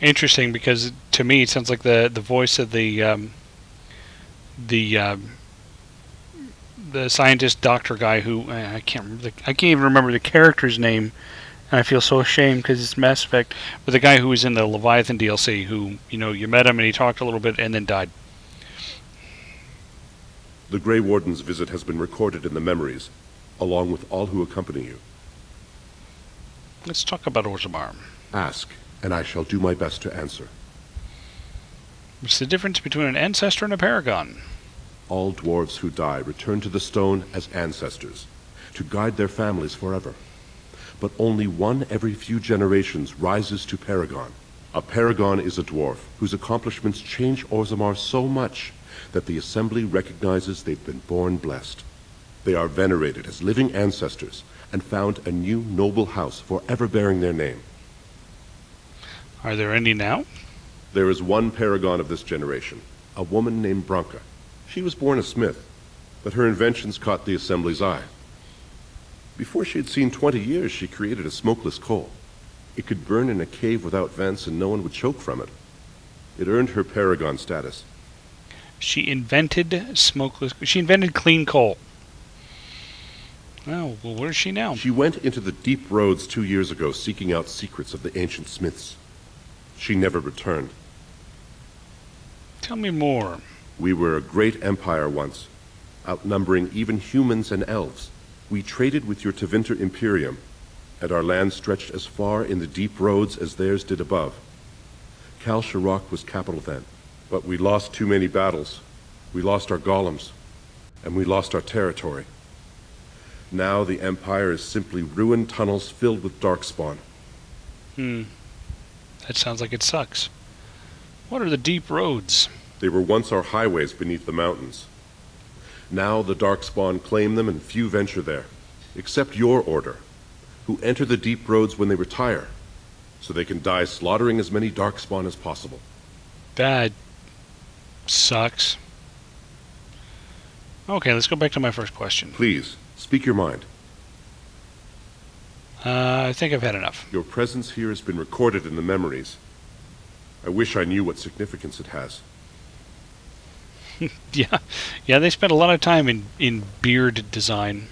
Interesting, because to me it sounds like the voice of the scientist doctor guy who I can't even remember the character's name, and I feel so ashamed because it's Mass Effect. But the guy who was in the Leviathan DLC, who you met him and he talked a little bit and then died. The Grey Warden's visit has been recorded in the memories, along with all who accompany you. Let's talk about Orzammar. Ask, and I shall do my best to answer. What's the difference between an ancestor and a paragon? All dwarves who die return to the stone as ancestors, to guide their families forever. But only one every few generations rises to paragon. A paragon is a dwarf whose accomplishments change Orzammar so much that the Assembly recognizes they've been born blessed. They are venerated as living ancestors and found a new noble house forever bearing their name. Are there any now? There is one paragon of this generation, a woman named Branka. She was born a smith, but her inventions caught the Assembly's eye. Before she had seen 20 years, she created a smokeless coal. It could burn in a cave without vents and no one would choke from it. It earned her paragon status. She invented smokeless... She invented clean coal. Oh, well, where is she now? She went into the deep roads 2 years ago seeking out secrets of the ancient smiths. She never returned. Tell me more. We were a great empire once, outnumbering even humans and elves. We traded with your Tevinter Imperium, and our land stretched as far in the deep roads as theirs did above. Kal Sharok was capital then, but we lost too many battles. We lost our golems, and we lost our territory. Now the Empire is simply ruined tunnels filled with darkspawn. That sounds like it sucks. What are the deep roads? They were once our highways beneath the mountains. Now the darkspawn claim them and few venture there, except your order, who enter the deep roads when they retire, so they can die slaughtering as many darkspawn as possible. That sucks. Okay, let's go back to my first question. Please, speak your mind. I think I've had enough. Your presence here has been recorded in the memories. I wish I knew what significance it has. Yeah, they spent a lot of time in beard design.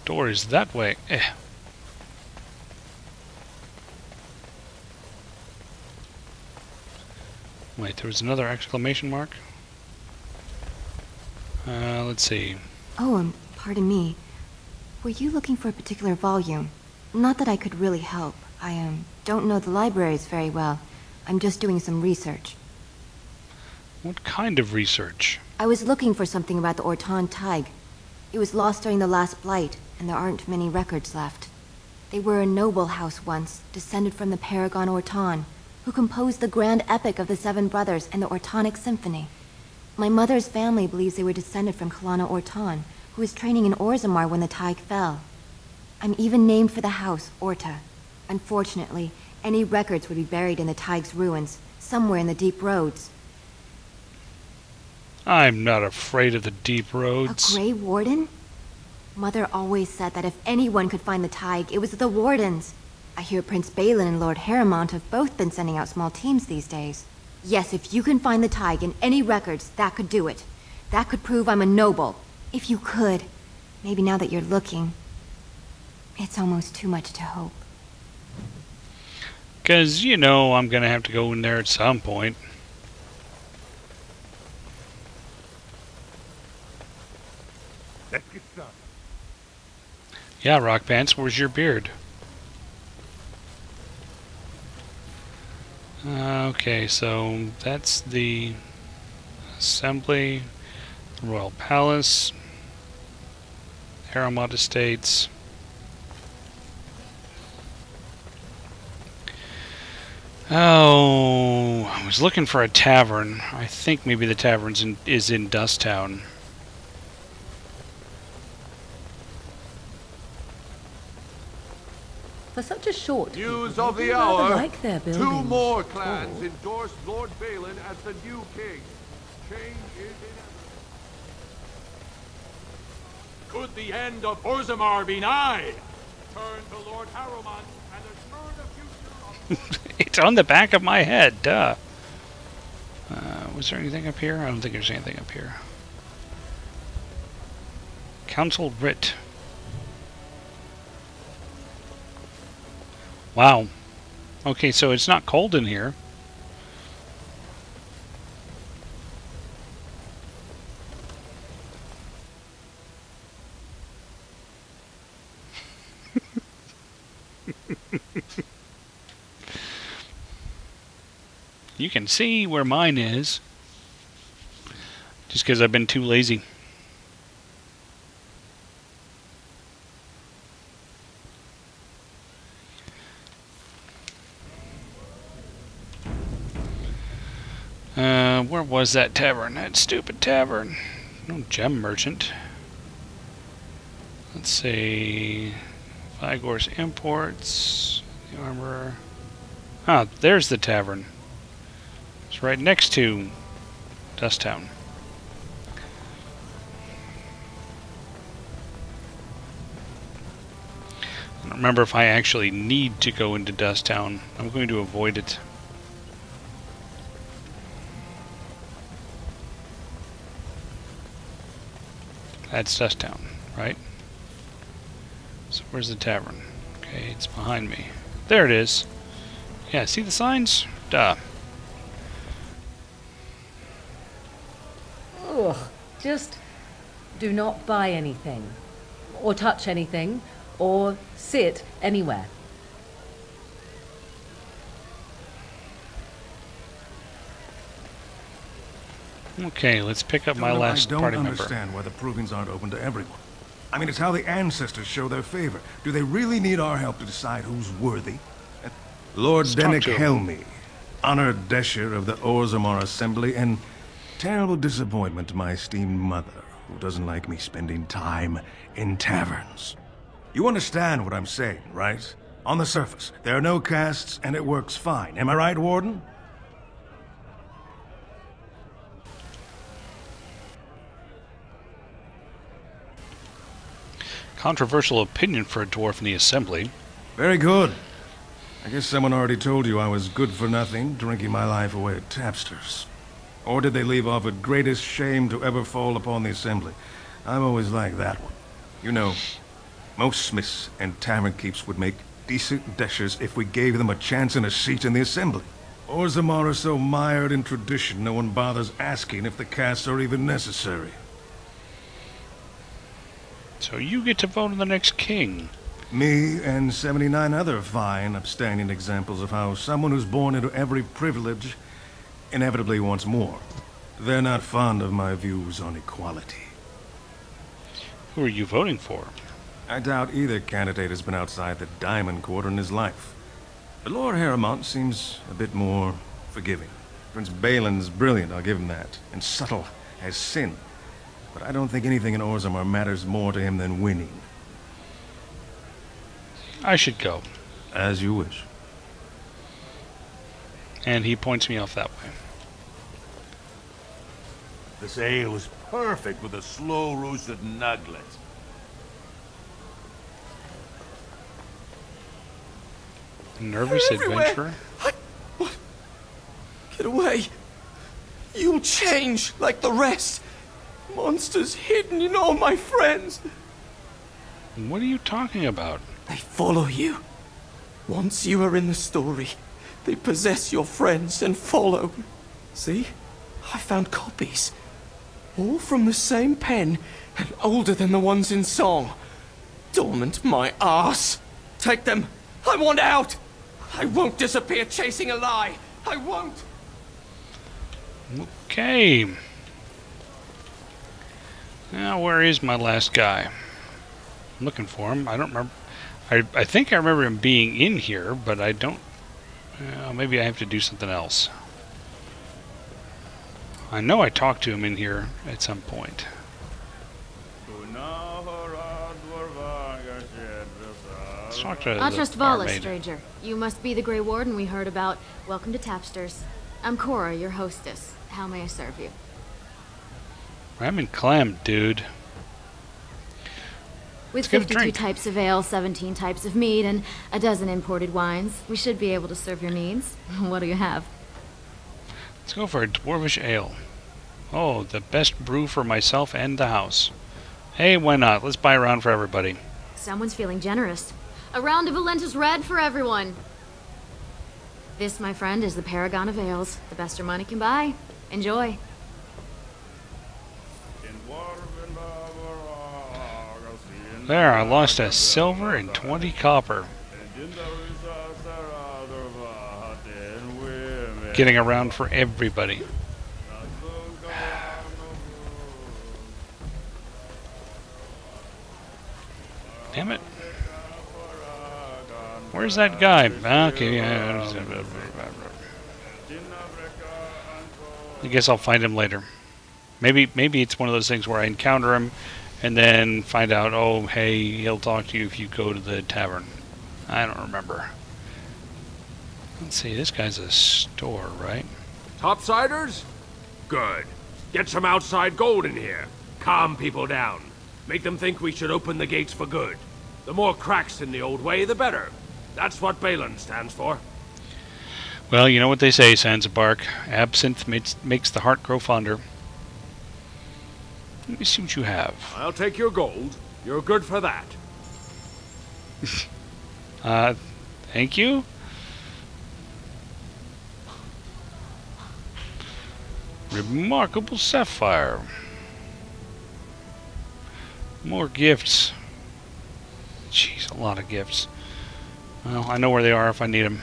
Door is that way. Wait, there was another exclamation mark? Let's see. Oh, pardon me. Were you looking for a particular volume? Not that I could really help. I don't know the libraries very well. I'm just doing some research. What kind of research? I was looking for something about the Orton Tig. It was lost during the last Blight, and there aren't many records left. They were a noble house once, descended from the Paragon Orton, who composed the grand epic of the Seven Brothers and the Ortonic Symphony. My mother's family believes they were descended from Kalana Orton, who was training in Orzammar when the Tig fell. I'm even named for the house, Orta. Unfortunately, any records would be buried in the Tig's ruins, somewhere in the deep roads. I'm not afraid of the deep roads. A Grey Warden? Mother always said that if anyone could find the Tig, it was the Wardens. I hear Prince Balin and Lord Harrowmont have both been sending out small teams these days. Yes, if you can find the Tig in any records, that could do it. That could prove I'm a noble. If you could. Maybe now that you're looking. It's almost too much to hope. Because, you know, I'm going to have to go in there at some point. Let's get started. Yeah, Rock Pants, where's your beard? Okay, so that's the Assembly, Royal Palace, Harrowmont Estates. Oh, I was looking for a tavern. I think maybe the tavern is in Dusttown. For such a short News people, of the I rather hour. like their 2 buildings. more clans endorsed Lord Balin as the new king. Change is inevitable. Could the end of Orzammar be nigh? Turn to Lord Harrowmont and assure the future of... It's on the back of my head, duh. Was there anything up here? I don't think there's anything up here. Council Writ. Wow. Okay, so it's not cold in here. You can see where mine is. Just because I've been too lazy. Where was that tavern? That stupid tavern. No gem merchant. Let's see. Vigor's Imports. The Armorer. Ah, there's the tavern. It's right next to Dusttown. I don't remember if I actually need to go into Dusttown. I'm going to avoid it. That's Dusttown, right? So where's the tavern? Okay, it's behind me. There it is. Yeah, see the signs? Duh. Ugh, just do not buy anything, or touch anything, or sit anywhere. Okay, let's pick up my last party member. I don't understand why the provings aren't open to everyone. I mean, it's how the ancestors show their favor. Do they really need our help to decide who's worthy? Lord Dennick Helmi, honored Desher of the Orzammar Assembly, and terrible disappointment to my esteemed mother, who doesn't like me spending time in taverns. You understand what I'm saying, right? On the surface, there are no castes, and it works fine. Am I right, Warden? Controversial opinion for a dwarf in the Assembly. Very good. I guess someone already told you I was good for nothing, drinking my life away at tapsters. Or did they leave off at greatest shame to ever fall upon the Assembly? I've always liked that one. You know, most smiths and tavern keeps would make decent deshers if we gave them a chance and a seat in the Assembly. Orzammar are so mired in tradition, no one bothers asking if the castes are even necessary. So you get to vote on the next king. Me and 79 other fine, upstanding examples of how someone who's born into every privilege inevitably wants more. They're not fond of my views on equality. Who are you voting for? I doubt either candidate has been outside the Diamond Quarter in his life. But Lord Harrowmont seems a bit more forgiving. Prince Balin's brilliant, I'll give him that, and subtle as sin. But I don't think anything in Orzammar matters more to him than winning. I should go. As you wish. And he points me off that way. This ale is perfect with a slow-roasted nugget. Nervous adventurer? What? Get away. You'll change like the rest. Monsters hidden in all my friends. What are you talking about? They follow you. Once you are in the story, they possess your friends and follow. See? I found copies. All from the same pen and older than the ones in song. Dormant my arse. Take them. I want out. I won't disappear chasing a lie. I won't. Okay. Now, where is my last guy? I'm looking for him. I don't remember. I think I remember him being in here, but I don't... maybe I have to do something else. I know I talked to him in here at some point. Let's talk to Atrust the Vala, barmaid. stranger. You must be the Grey Warden we heard about. Welcome to Tapsters. I'm Cora, your hostess. How may I serve you? I'm in clam, dude. With Let's get a 52 drink. types of ale, 17 types of mead, and a dozen imported wines, we should be able to serve your needs. What do you have? Let's go for a dwarvish ale. Oh, the best brew for myself and the house. Hey, why not? Let's buy a round for everybody. Someone's feeling generous. A round of Valentis Red for everyone. This, my friend, is the Paragon of Ales. The best your money can buy. Enjoy. There, I lost a silver and 20 copper. Getting a round for everybody. Damn it. Where's that guy? Okay, I guess I'll find him later. Maybe it's one of those things where I encounter him and then find out, oh, hey, he'll talk to you if you go to the tavern. I don't remember. Let's see, this guy's a store, right? Topsiders? Good. Get some outside gold in here. Calm people down. Make them think we should open the gates for good. The more cracks in the old way, the better. That's what Balin stands for. Well, you know what they say, Sansabark. Absinthe makes the heart grow fonder. Let me see what you have. I'll take your gold. You're good for that. Thank you. Remarkable sapphire. More gifts. Jeez, a lot of gifts. Well, I know where they are if I need them.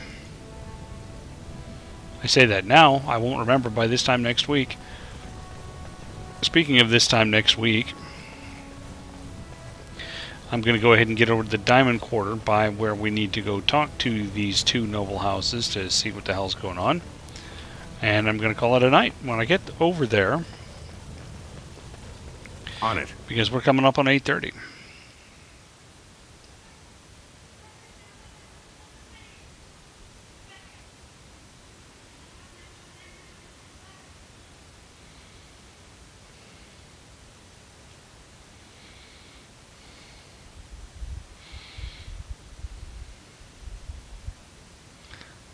I say that now, I won't remember by this time next week. Speaking of this time next week, I'm going to go ahead and get over to the Diamond Quarter by where we need to go talk to these two noble houses to see what the hell's going on. And I'm going to call it a night when I get over there. On it. Because we're coming up on 8:30.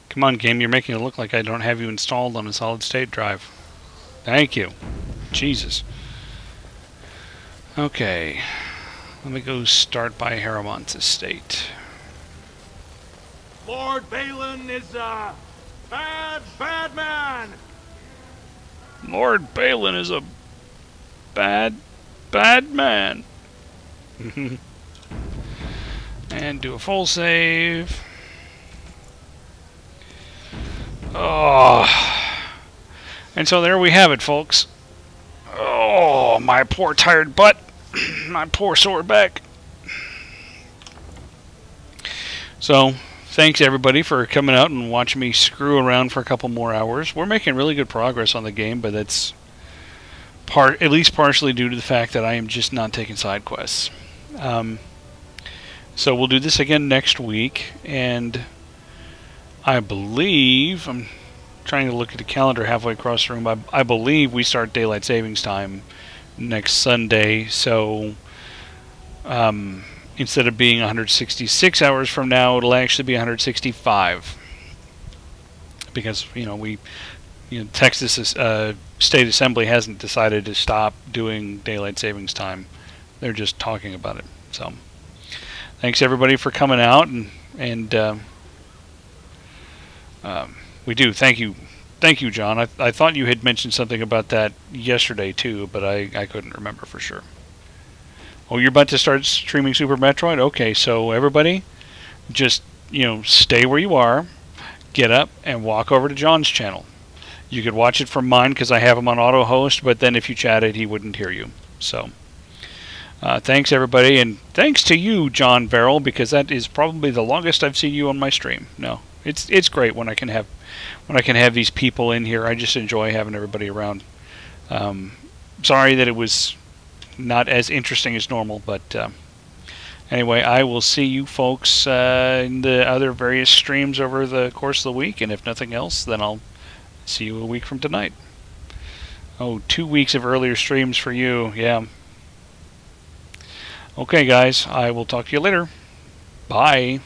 Come on, game, you're making it look like I don't have you installed on a solid-state drive. Thank you. Jesus. Okay. Let me go start by Harrowmont's estate. Lord Balin is a bad, bad man. Lord Balin is a bad, bad man. And do a full save. Oh. And so there we have it, folks. Oh, my poor tired butt. My poor sore back. So, thanks everybody for coming out and watching me screw around for a couple more hours. We're making really good progress on the game, but that's at least partially due to the fact that I am just not taking side quests. So we'll do this again next week, and I believe, I'm trying to look at the calendar halfway across the room, I believe we start Daylight Savings Time next Sunday, so instead of being 166 hours from now, it'll actually be 165. Because, Texas State Assembly hasn't decided to stop doing Daylight Savings Time. They're just talking about it. So, thanks everybody for coming out, and we do. Thank you, John. I thought you had mentioned something about that yesterday too, but I couldn't remember for sure. Oh, you're about to start streaming Super Metroid? Okay, so everybody, just stay where you are, get up, and walk over to John's channel. You could watch it from mine because I have him on auto host, but then if you chatted, he wouldn't hear you. So, thanks everybody, and thanks to you, John Verrill, because that is probably the longest I've seen you on my stream. No, it's great when I can have these people in here. I just enjoy having everybody around. Sorry that it was not as interesting as normal, but anyway, I will see you folks in the other various streams over the course of the week, and if nothing else, then I'll see you a week from tonight. Oh, 2 weeks of earlier streams for you, yeah. Okay, guys, I will talk to you later. Bye.